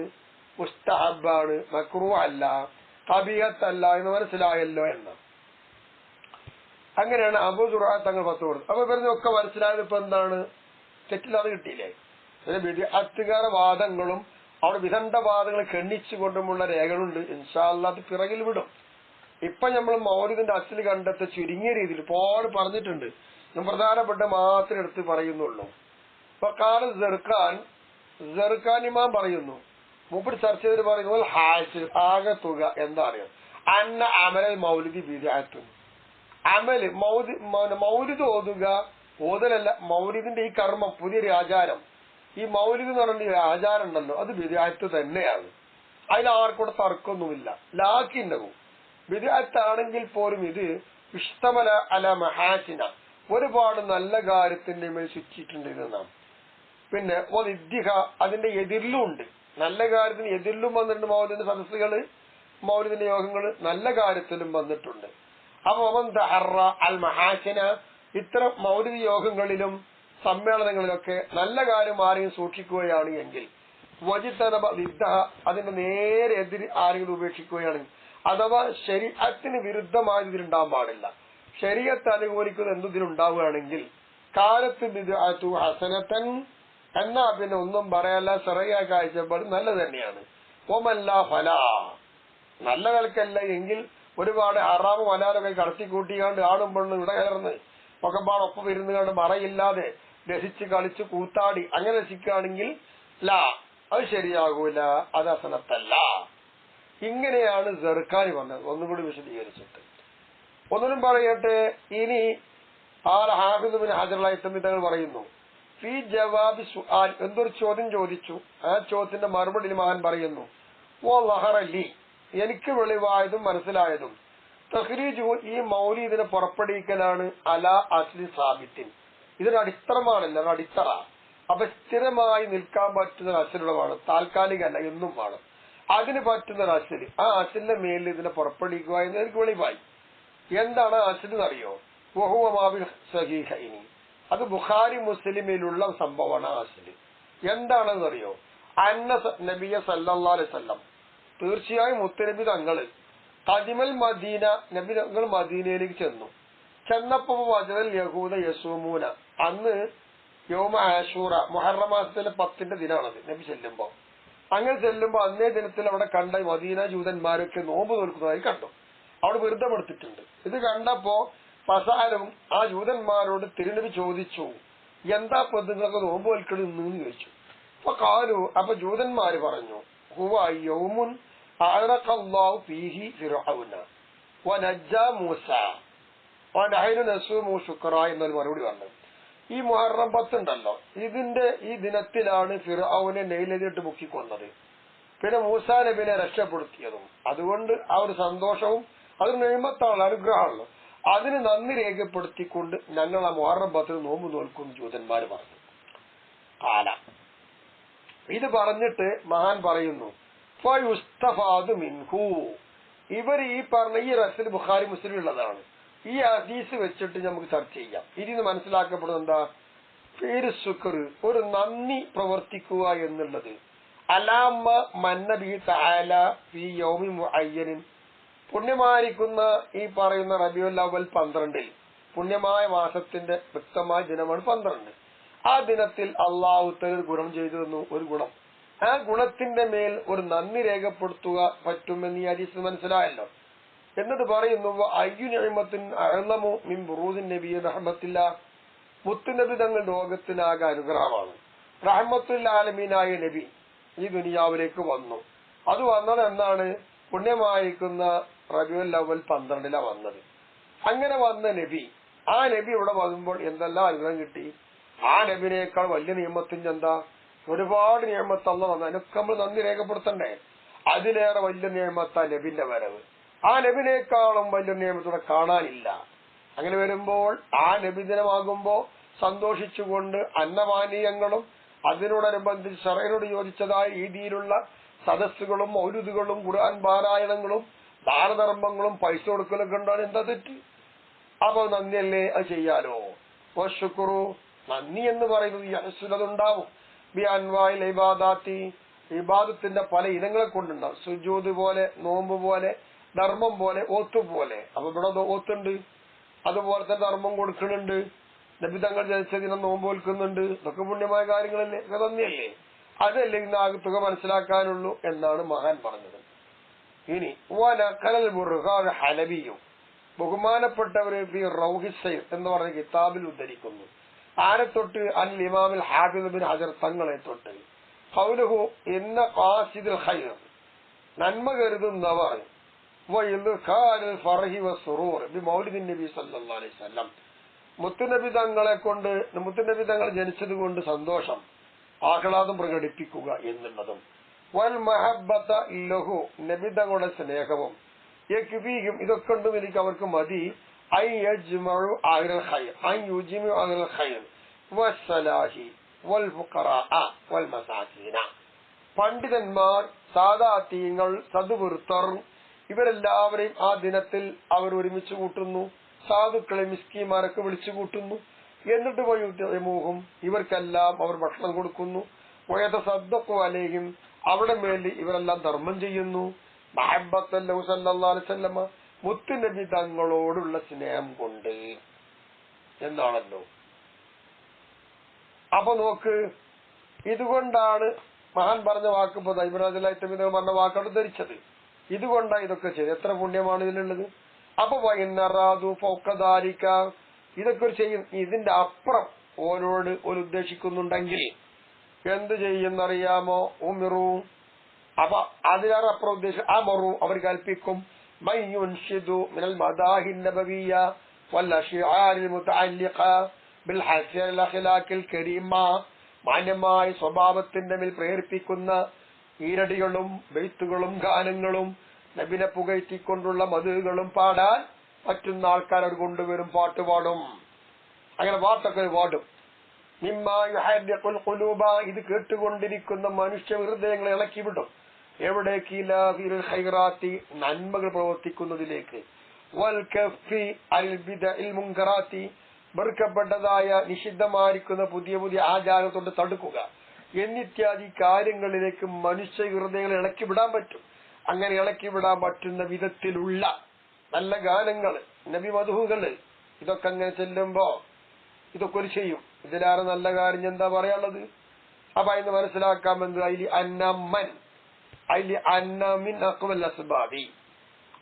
മുസ്തഹബാണ്, മക്റൂഹ് അല്ല, ഖബീഹത്തല്ല എന്ന് മനസ്സിലായല്ലോ എന്ന്. അങ്ങനെയാണ് അബൂ സുർഅ തങ്ങൾ ഫത്വ കൊടുത്തത്. അപ്പൊ ഇവരൊക്കെ മനസ്സിലായത് ഇപ്പൊ എന്താണ്? തെറ്റില്ലാതെ കിട്ടിയില്ലേ? ബിദ്അത്തുകാര വാദങ്ങളും അവിടെ വിദണ്ഡവാദങ്ങൾ ഖണ്ഡിച്ചുകൊണ്ടുമുള്ള രേഖകളുണ്ട്. ഇൻഷാ അല്ലാഹ് അത് പിറകിൽ വിടും. ഇപ്പൊ നമ്മൾ മൗലിദിന്റെ അസ്ല് കണ്ടെത്ത ചുരുങ്ങിയ രീതിയിൽ ഒരുപാട് പറഞ്ഞിട്ടുണ്ട്. ഞാൻ പ്രധാനപ്പെട്ട മാത്രം എടുത്ത് പറയുന്നുള്ളൂ. ഇപ്പൊ കാല സെർക്കാൻ സർക്കാനിമാൻ പറയുന്നു, മൂപ്പര് ചർച്ച ചെയ്തിട്ട് പറയുന്നു ഹാസിൽ ആകെ തുക എന്താ അറിയാം, അന്ന അമലൽ മൗലിദി ബിദ്അത്തുൻ. അമല് മൗലിദ് ഓതലല്ല, മൗലിദിന്റെ ഈ കർമ്മം പുതിയൊരു ആചാരം, ഈ മൗലിദ് എന്ന് പറഞ്ഞ ആചാരം ഉണ്ടല്ലോ, അത് ബിദ്അത്ത് തന്നെയാണ്. അതിൽ ആർക്കൂടെ തർക്കമൊന്നുമില്ല. ലാക്കിന്നവും ബിദ്അത്താണെങ്കിൽ പോലും ഇത് ഇഷ്തമല അല മഹാസിന, ഒരുപാട് നല്ല കാര്യത്തിന്റെ മേൽ ചുറ്റിയിട്ടുണ്ട് ഇതെന്നാണ്. പിന്നെ ഒദിദ്ദിഹ, അതിന്റെ എതിരിലും ഉണ്ട്, നല്ല കാര്യത്തിന് എതിരിലും വന്നിട്ടുണ്ട്. മൗലിദിന്റെ സദസ്സുകള്, മൗലിദിന്റെ യോഗങ്ങള് നല്ല കാര്യത്തിലും വന്നിട്ടുണ്ട്. അപ്പൊ അവൻ ദഹറ അൽ മഹാസിന, ഇത്തരം മൗലിദ് യോഗങ്ങളിലും സമ്മേളനങ്ങളിലൊക്കെ നല്ല കാര്യം ആരെയും സൂക്ഷിക്കുകയാണ് എങ്കിൽ, വജിതനബ വിദ്ദഹ, അതിന്റെ നേരെ എതിര് ആരെങ്കിലും ഉപേക്ഷിക്കുകയാണെങ്കിൽ, അഥവാ ശരീഅത്തിന് വിരുദ്ധമായ ഇതിലുണ്ടാവാൻ പാടില്ല, ശരീഅത്ത് അനുകൂലിക്കുന്നത് എന്തിനുണ്ടാവുകയാണെങ്കിൽ കാലത്ത് ബിദ്അത്തു ഹസനത്തൻ, എന്നാ പിന്നെ ഒന്നും പറയാല്ല, ശറഈ കാഴ്ചപ്പാട് നല്ലത് തന്നെയാണ്. ഒമല്ല ഫലാ, നല്ല നിലക്കല്ല എങ്കിൽ ഒരുപാട് ഹറാമും ഹലാലൊക്കെ കടത്തിക്കൂട്ടിക്കാണ്ട് ആടും പെണ്ണും ഇവിടെ കയർന്ന് ഒക്കെപ്പാടൊപ്പം ഇരുന്ന് കണ്ട് മറയില്ലാതെ രസിച്ച് കളിച്ച് കൂത്താടി അങ്ങനെ രസിക്കുകയാണെങ്കിൽ ലാ, അത് ശരിയാകൂല, അത് ഹസനത്തല്ല. ഇങ്ങനെയാണ് സർക്കാനി പറഞ്ഞത്. ഒന്നുകൂടി വിശദീകരിച്ചിട്ട് ഒന്നിനും പറയട്ടെ. ഇനി ഹാഫിദ് ബിൻ ഹജർ അൽ ഹൈതമി തങ്ങൾ പറയുന്നു, ഫീ ജവാബി സുആൽ, എന്തൊരു ചോദ്യം ചോദിച്ചു, ആ ചോദ്യത്തിന്റെ മറുപടി മഹാൻ പറയുന്നു, ഓ ലഹറലി, എനിക്ക് വെളിവായതും മനസ്സിലായതും, തഖ്രീജു, ഈ മൗലിദിനെ പുറപ്പെടുവിക്കലാണ്, അലാ അസ്ലി സാബിത്തിൻ, ഇതൊരു അടിത്തറമാണല്ലോ, ഒരു അടിത്തറ. അപ്പൊ സ്ഥിരമായി നിൽക്കാൻ പറ്റുന്ന അസലുള്ളതാണ്, താൽക്കാലികല്ല, എന്നും വേണം. അതിന് പറ്റുന്ന ഒരു അസല്, ആ അസലിന്റെ മേലിൽ ഇതിനെ പുറപ്പെടുവിക്കുക എന്ന് എനിക്ക് വെളിവായി. എന്താണ് അസൽ എന്നറിയോ? വഹുവ സഹീഹൈനി, അത് ബുഖാരി മുസ്ലിമിലുള്ള സംഭവമാണ്. അസല് എന്താണെന്ന് അറിയോ? അന്ന നബിയ സല്ലല്ലാഹു അലൈഹി വസല്ലം, തീർച്ചയായും മുത്തനബി തങ്ങള് ഖദിമൽ മദീന, നബി തങ്ങൾ മദീനയിലേക്ക് ചെന്നപ്പോ വജദൽ യഹൂദ യസൂമൂന, അന്ന് യൗമ ആശൂറ, മുഹറം മാസത്തിലെ 10ന്റെ ദിനാണത്. നബി ചെല്ലുമ്പോ, അങ്ങനെ ചെല്ലുമ്പോ അന്നേ ദിനത്തിൽ അവിടെ കണ്ട മദീന ജൂതന്മാരൊക്കെ നോമ്പ് നോക്കുന്നതായി കണ്ടു. അവിടെ വ്രതമെടുത്തിട്ടുണ്ട്. ഇത് കണ്ടപ്പോ ഫസാലും, ആ ജൂതന്മാരോട് തിരുനബി ചോദിച്ചു, എന്താ നിങ്ങളൊക്കെ നോമ്പ് വലിക്കണെന്ന് ചോദിച്ചു. അപ്പൊ കാലു, അപ്പൊ ജൂതന്മാര് പറഞ്ഞു, ഹുവ യൗമുൻ അഅറഖല്ലാഹു ഫീഹി ഫിർഔന വനജ്ജാ മൂസ വനഹനു നസൂമു ശുക്ര എന്നൊരു മറുപടി പറഞ്ഞു. ഈ മുഹറം 10 ഉണ്ടല്ലോ, ഇതിന്റെ ഈ ദിനത്തിലാണ് ഫിർഔനെ നെയ്ലിട്ട് മുക്കിക്കൊന്നത്, പിന്നെ മൂസാ നബിനെ രക്ഷപ്പെടുത്തിയതും. അതുകൊണ്ട് ആ ഒരു സന്തോഷവും അതൊരു നിയമത്താണ്, അനുഗ്രഹമാണല്ലോ. അതിന് നന്ദി രേഖപ്പെടുത്തിക്കൊണ്ട് ഞങ്ങൾ ആ മുഹറം 10 നോമ്പ് നോൽക്കും ജൂതന്മാര് പറഞ്ഞു. കാല, ഇത് പറഞ്ഞിട്ട് മഹാൻ പറയുന്നു, ഫയുസ്തഫാദു മിൻഹു, ഇവർ ഈ പറഞ്ഞ ഈ റസൂൽ ബുഖാരി മുസ്ലിം ഉള്ളതാണ്. ഈ ഹദീസ് വെച്ചിട്ട് നമുക്ക് ചർച്ച ചെയ്യാം. ഇതിന് മനസ്സിലാക്കപ്പെടുന്നത് എന്താ? ഫീര് ശുക്ർ, ഒരു നന്ദി പ്രവർത്തിക്കുക എന്നുള്ളത്. അലാമ മന്നബി തആല ഫീ യൗമി മുഅയ്യനിൻ, പുണ്യമായിരിക്കുന്ന ഈ പറയുന്ന റബീഉൽ അവ്വൽ 12-ൽ, പുണ്യമായ മാസത്തിന്റെ വ്യക്തമായ ദിനമാണ് 12. ആ ദിനത്തിൽ അള്ളാഹു തആല ഗുണം ചെയ്തു തന്നു, ഒരു ഗുണം. ആ ഗുണത്തിന്റെ മേൽ ഒരു നന്ദി രേഖപ്പെടുത്തുക പറ്റുമെന്ന് ഈ ഹദീസ് മനസ്സിലായല്ലോ. എന്നിട്ട് പറയുന്നു, അയ്യു നിഅമത്തിൻ അഅ്ലമു മിൻ ബുറൂദിൻ നബി റഹ്മത്തില്ലാ, മുത്തുനബി തങ്ങൾ ലോകത്തിനാകെ അനുഗ്രഹമാണ്. റഹ്മത്തുൽ ആലമീനായ നബി ഈ ദുനിയാവിലേക്ക് വന്നു. അത് വന്നത് എന്നാണ്? പുണ്യമായിരിക്കുന്ന റബീഉൽ അവ്വൽ 12-ലാണ് വന്നത്. അങ്ങനെ വന്ന നബി, ആ നബി ഇവിടെ വരുമ്പോൾ എന്തെല്ലാം അനുഗ്രഹം കിട്ടി? ആ നബിനേക്കാൾ വലിയ നിയമത്തിന്റെ എന്താ? ഒരുപാട് നിയമത്ത് അല്ലാഹു വന്നു. അതിനൊക്കെ നമ്മൾ നന്ദി രേഖപ്പെടുത്തണ്ടേ? അതിലേറെ വലിയ നിയമത്താ നബിന്റെ വരവ്. ആ നബിനേക്കാളും വലിയ നിയമത്തോടെ കാണാനില്ല. അങ്ങനെ വരുമ്പോൾ ആ നബിദിനമാകുമ്പോ സന്തോഷിച്ചുകൊണ്ട് അന്നപാനീയങ്ങളും അതിനോടനുബന്ധിച്ച് ശറഅയോട് യോജിച്ചതായ രീതിയിലുള്ള സദസ്സുകളും മൗലിദുകളും ഖുർആൻ പാരായണങ്ങളും ദാനധർമ്മങ്ങളും പൈസ കൊടുക്കലൊക്കെ ഉണ്ടാണ്. എന്താ തെറ്റ്? അപ്പൊ നന്ദിയല്ലേ, അത് ചെയ്യാലോ. വശുക്രു, നന്ദി എന്ന് പറയുന്നത് യഹ്സുലതുണ്ടാവും. ബി അൻവാഇൽ ഇബാദാത്തി, ഇബാദത്തിന്റെ പല ഇനങ്ങളെ കൊണ്ടുണ്ടാവും. സുജൂദ് പോലെ, നോമ്പ് പോലെ, ധർമ്മം പോലെ, ഓത്ത് പോലെ. അപ്പൊ ഇവിടെ ഓത്തുണ്ട്, അതുപോലത്തെ ധർമ്മം കൊടുക്കുന്നുണ്ട്, നബിതങ്ങൾ ജനിച്ച ദിനം നോമ്പ് വെൽക്കുന്നുണ്ട്. ഇതൊക്കെ പുണ്യമായ കാര്യങ്ങളല്ലേ, നന്ദിയല്ലേ? അതല്ലേ ഇന്ന് തുക മനസ്സിലാക്കാനുള്ളൂ എന്നാണ് മഹാൻ പറഞ്ഞത്. ഇനി വനഖലൽ ബുർഖാൻ ഹലബിയും, ബഹുമാനപ്പെട്ടവര് ഫി റൗഹിസൈർ എന്ന് പറഞ്ഞ കിതാബിൽ ഉദ്ധരിക്കുന്നു. ആരെ തൊട്ട്? അൽ ഇമാമിൽ ഹാഫിദ് ബിൻ ഹജർ തങ്ങളെ തൊട്ട്. ഖൗലുഹു ഇന്ന ഖാസിദുൽ ഖൈർ, നന്മ കരുതുന്നവർ, വഇദ്ഖാലുൽ ഫർഹി വസ്സുറൂർ ബിമൗലിദിൻ നബി സല്ലല്ലാഹു അലൈഹി വസല്ലം, മുത്തുനബി തങ്ങൾ ജനിച്ചത് കൊണ്ട് സന്തോഷം ആഹ്ലാദം പ്രകടിപ്പിക്കുക എന്നുള്ളതും, വൽ മഹബ്ബത ലഹു, നബി തങ്ങളുടെ സ്നേഹവും, യക്ഫീഹിം, ഇതൊക്കെ ഉണ്ടെന്ന് എനിക്ക് അവർക്ക് മതി, അൻ യജ്മഉ അഹ്ലൽ ഖൈർ, അൻ യുജ്മിഉ അഹ്ലൽ ഖൈർ വസ്സലാഹി വൽ ഫുഖറാഅ വൽ മസാകീന, പണ്ഡിതന്മാർ, സാദാത്യങ്ങൾ, സദ്വൃത്തർ, ഇവരെല്ലാവരെയും ആ ദിനത്തിൽ അവർ ഒരുമിച്ച് കൂട്ടുന്നു. സാധുക്കളെ മിസ്കീന്മാരൊക്കെ വിളിച്ചു കൂട്ടുന്നു. എന്നിട്ട് വയുതമൂഹും, ഇവർക്കെല്ലാം അവർ ഭക്ഷണം കൊടുക്കുന്നു. വയതസദ്ദഖു അലൈഹിം, അവിടെ മേലിൽ ഇവരെല്ലാം ധർമ്മം ചെയ്യുന്നു. മഹബ്ബത്തല്ലഹു സല്ലല്ലാഹു അലൈഹി വസല്ലമ, മുത്തുനബി തങ്ങളോടുള്ള സ്നേഹം കൊണ്ട് എന്നാണല്ലോ. അപ്പൊ നോക്ക്, ഇതുകൊണ്ടാണ് മഹാൻ പറഞ്ഞ വാക്ക്, ഇപ്പൊ ഇബ്രാഹിം പറഞ്ഞ വാക്കോട് ധരിച്ചത്. ഇതുകൊണ്ടാണ് ഇതൊക്കെ ചെയ്ത്. എത്ര പുണ്യമാണ് ഇതിലുള്ളത്. അപ്പൊ വൈന്നറാദു ഫൗഖദാലിക, ഇതൊക്കെ ചെയ്യും. ഇതിന്റെ അപ്പുറം ഓരോട് ഒരു ഉദ്ദേശിക്കുന്നുണ്ടെങ്കിൽ എന്ത് ചെയ്യുന്നറിയാമോ? ഉമിറു, അപ്പൊ അതിലേറെ അപ്പുറം ഉദ്ദേശിച്ചു അമറു, അവർ കൽപ്പിക്കും. മയ്യുൻഷിദു മിനൽ മദാഹിൻ നബവിയ്യ വൽ അശ്ആരിൽ മുതഅല്ലിഖ ബിൽ ഹസനിൽ അഖ്ലാഖിൽ കരീമ, മാന്യമായ സ്വഭാവത്തിന്റെ മേൽ പ്രേരിപ്പിക്കുന്ന ഈരടികളും ബെയ്ത്തുകളും ഗാനങ്ങളും നബിനെ പുകഴ്ത്തിക്കൊണ്ടുള്ള മധുകളും പാടാൻ പറ്റുന്ന ആൾക്കാർ അവർ കൊണ്ടുവരും, പാട്ട് പാടും. അങ്ങനെ പാട്ടൊക്കെ പാടും. മിമ്മായുഹദ്ദിഖുൽ ഖുലൂബ, ഇത് കേട്ടുകൊണ്ടിരിക്കുന്ന മനുഷ്യ ഹൃദയങ്ങളെ ഇളക്കിവിടും. എവിടേക്ക്? ഇലാ ഫിൽ ഖൈറാത്തി, നന്മകൾ പ്രവർത്തിക്കുന്നതിലേക്ക്. വൽ കഫി അൽ ബിദഇൽ മുൻകറാത്തി, വെറുക്കപ്പെട്ടതായ നിഷിദ്ധമായിരിക്കുന്ന പുതിയ പുതിയ ആചാരത്തോട് തടുക്കുക എന്നിത്യാദി കാര്യങ്ങളിലേക്ക് മനുഷ്യ ഹൃദയങ്ങളെ ഇളക്കിവിടാൻ പറ്റും. അങ്ങനെ ഇളക്കിവിടാൻ പറ്റുന്ന വിധത്തിലുള്ള നല്ല ഗാനങ്ങൾ, നബി മധുഹുകള്, ഇതൊക്കെ അങ്ങനെ ചെല്ലുമ്പോ ഇതൊക്കെ ഒരു ചെയ്യും. ഇതിലേറെ നല്ല കാര്യം എന്താ പറയാനുള്ളത്? അപ്പൊ അതിന് മനസ്സിലാക്കാമെന്ന് അതിൽ അന്നമ്മൻ അതിൽ അന്നമിൻ അഖ്വൽ അസ്ബാബി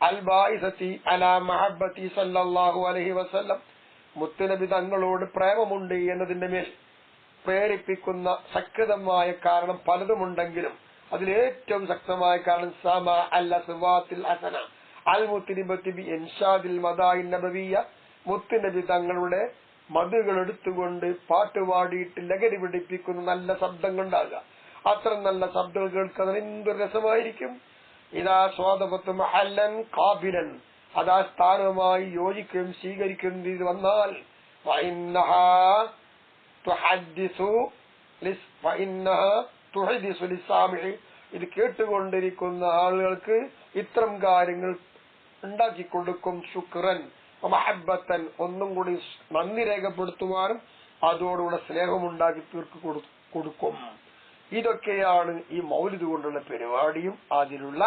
അൽ ബായിസത്തി അലാ മഹബ്ബത്തി സല്ലല്ലാഹു അലൈഹി വസല്ലം, മുത്തുനബി തങ്ങളോട് പ്രേമമുണ്ട് എന്നതിന്റെ മേൽ പ്രേരിപ്പിക്കുന്ന ശക്തമായ കാരണം പലതുമുണ്ടെങ്കിലും അതിലേറ്റവും ശക്തമായ കാരണം സമ അൽ അസ്വാത്തിൽ ഹസന അൽ മുത്തനിബത്തി ബി ഇൻഷാദിൽ മദാഇൻ നബവിയ്യ, മുത്തുനബി തങ്ങളുടെ മധുകൾ എടുത്തുകൊണ്ട് പാട്ടുപാടിയിട്ട് ലഹരി പിടിപ്പിക്കുന്ന നല്ല ശബ്ദങ്ങൾ ഉണ്ടാകുക. അത്ര നല്ല ശബ്ദങ്ങൾ കേൾക്കാൻ എന്ത് രസമായിരിക്കും. ഇതാ സ്വാദപത്ത് മഹല്ലൻ കാബിലൻ, അതാ സ്ഥാനവുമായി യോജിക്കുകയും സ്വീകരിക്കുകയും ചെയ്ത് വന്നാൽ ഇത് കേട്ടുകൊണ്ടിരിക്കുന്ന ആളുകൾക്ക് ഇത്തരം കാര്യങ്ങൾ ഉണ്ടാക്കിക്കൊടുക്കും. ശുക്രൻ മഹബ്ബത്തൻ, ഒന്നും കൂടി നന്ദി രേഖപ്പെടുത്തുവാനും അതോടുകൂടെ സ്നേഹമുണ്ടാക്കി കൊടുക്കും. ഇതൊക്കെയാണ് ഈ മൗലിദ് കൊണ്ടുള്ള പരിപാടിയും അതിലുള്ള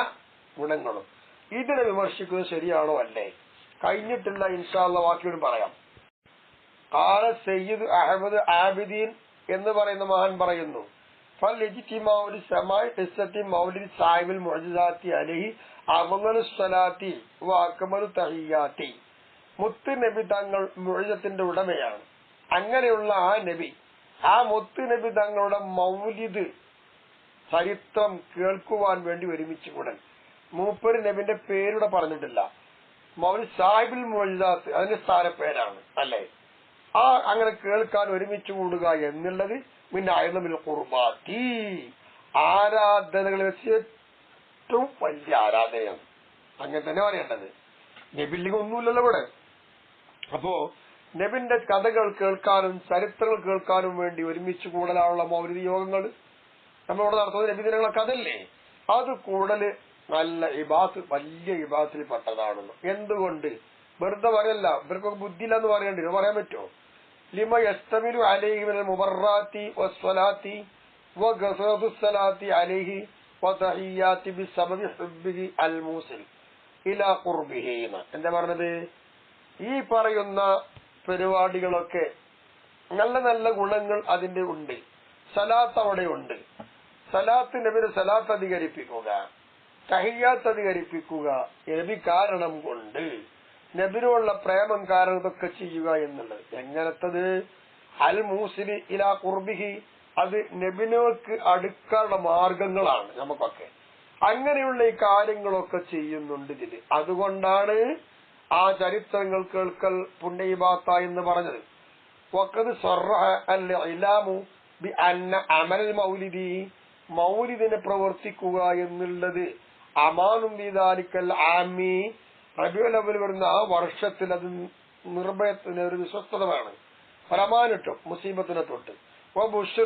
ഗുണങ്ങളും. ഇതിനെ വിമർശിക്കുന്നത് ശരിയാണോ അല്ലേ? കഴിഞ്ഞിട്ടുള്ള ഇൻഷാ അല്ലാഹ് വാക്കിയോട് പറയാം. ഖാല സയ്യിദ് അഹ്മദ് ആബിദീൻ എന്ന് പറയുന്ന മഹാൻ പറയുന്നു, ഫൽ ഇജ്തിമാഉ ലിസമാഇ ഖിസ്സത്തി മൗലിദ് സാഹിബിൽ മുഅ്ജിസാത്തി അലൈഹി അഫ്ളലു സ്വലാത്തി വ അക്മലു തഹിയ്യാത്തി, മുത്ത് നബി തങ്ങൾ മുഅ്ജിസത്തിന്റെ ഉടമയാണ്. അങ്ങനെയുള്ള ആ നബി, ആ മുത്ത് നബി തങ്ങളുടെ മൗലിദ് ചരിത്രം കേൾക്കുവാൻ വേണ്ടി ഒരുമിച്ച് കൂടൻ. മൂപ്പര് നബിന്റെ പേരുടെ പറഞ്ഞിട്ടില്ല. മൗലിദ് സാഹിബിൽ മുഅ്ജിസാത്ത് അതിന്റെ സ്ഥാനപ്പേരാണ് അല്ലേ? ആ അങ്ങനെ കേൾക്കാൻ ഒരുമിച്ച് കൂടുക എന്നുള്ളത് പിന്നെ അയലമിൽ ഖുർബാത്തി, ആരാധനകളിൽ വെച്ച് ഏറ്റവും വലിയ ആരാധനയാണ്. അങ്ങനെ തന്നെ പറയേണ്ടത്. നബിലേക്ക് ഒന്നുമില്ലല്ലോ ഇവിടെ. അപ്പോ നബിന്റെ കഥകൾ കേൾക്കാനും ചരിത്രങ്ങൾ കേൾക്കാനും വേണ്ടി ഒരുമിച്ച് കൂടലാനുള്ള മൗലിദ് യോഗങ്ങൾ നമ്മളിവിടെ നടത്തുന്നത് നബിദിനങ്ങളെ കഥല്ലേ. അത് കൂടല് നല്ല ഇബാത്ത്, വലിയ ഇബാത്തിൽ പെട്ടതാണെന്ന്. എന്തുകൊണ്ട്? വെറുതെ പറയല്ല, ഇവർക്കൊക്കെ ബുദ്ധിയില്ലെന്ന് പറയേണ്ടി പറയാൻ പറ്റുമോ? ലിമ യസ്തമിലു അലൈഹി മിനൽ മുബർറാത്തി വസ്സലാത്തി വഗസറത്തുസ്സലാത്തി അലൈഹി വതഹിയ്യാത്തി ബിസബബി ഹുബ്ബിഹി അൽ മൂസിൽ ഇലാ ഖുർബിഹി. എന്താ പറഞ്ഞത്? ഈ പറയുന്ന പരിപാടികളൊക്കെ നല്ല നല്ല ഗുണങ്ങൾ അതിന്റെ ഉണ്ട്. സലാത്ത് അവിടെ ഉണ്ട്. സലാത്ത് നബിയുടെ സലാത്ത് അധികരിപ്പിക്കുക, തഹിയ്യാത്ത് അധികരിപ്പിക്കുക, നബി കാരണം കൊണ്ട് നബിനുള്ള പ്രേമം കാരണം ഇതൊക്കെ ചെയ്യുക എന്നുള്ളത്. എങ്ങനത്തത്? അൽ മൂസിലി ഇലാ ഖുർബിഹി, അത് നബിനോക്ക് അടുക്കാനുള്ള മാർഗങ്ങളാണ് നമുക്കൊക്കെ. അങ്ങനെയുള്ള ഈ കാര്യങ്ങളൊക്കെ ചെയ്യുന്നുണ്ട് ഇതില്. അതുകൊണ്ടാണ് ആ ചരിത്രങ്ങൾ കേൾക്കൽ പുണ്യബാത്ത എന്ന് പറഞ്ഞത്. വഖദ് സറഹ അൽ ഇലാമു ബി അന്ന അമൽ മൗലിദി, മൗലിദിനെ പ്രവർത്തിക്കുക എന്നുള്ളത് അമാനും ബിദാലിക്കൽ ആമി, റബീഉൽ അവ്വൽ വരുന്ന ആ വർഷത്തിൽ അത് നിർഭയത്തിന് ഒരു വിശ്വസ്തത വേണം. ഫലമാനിട്ടും മുസീബത്തിനെ തൊട്ട് ബുഷ്റ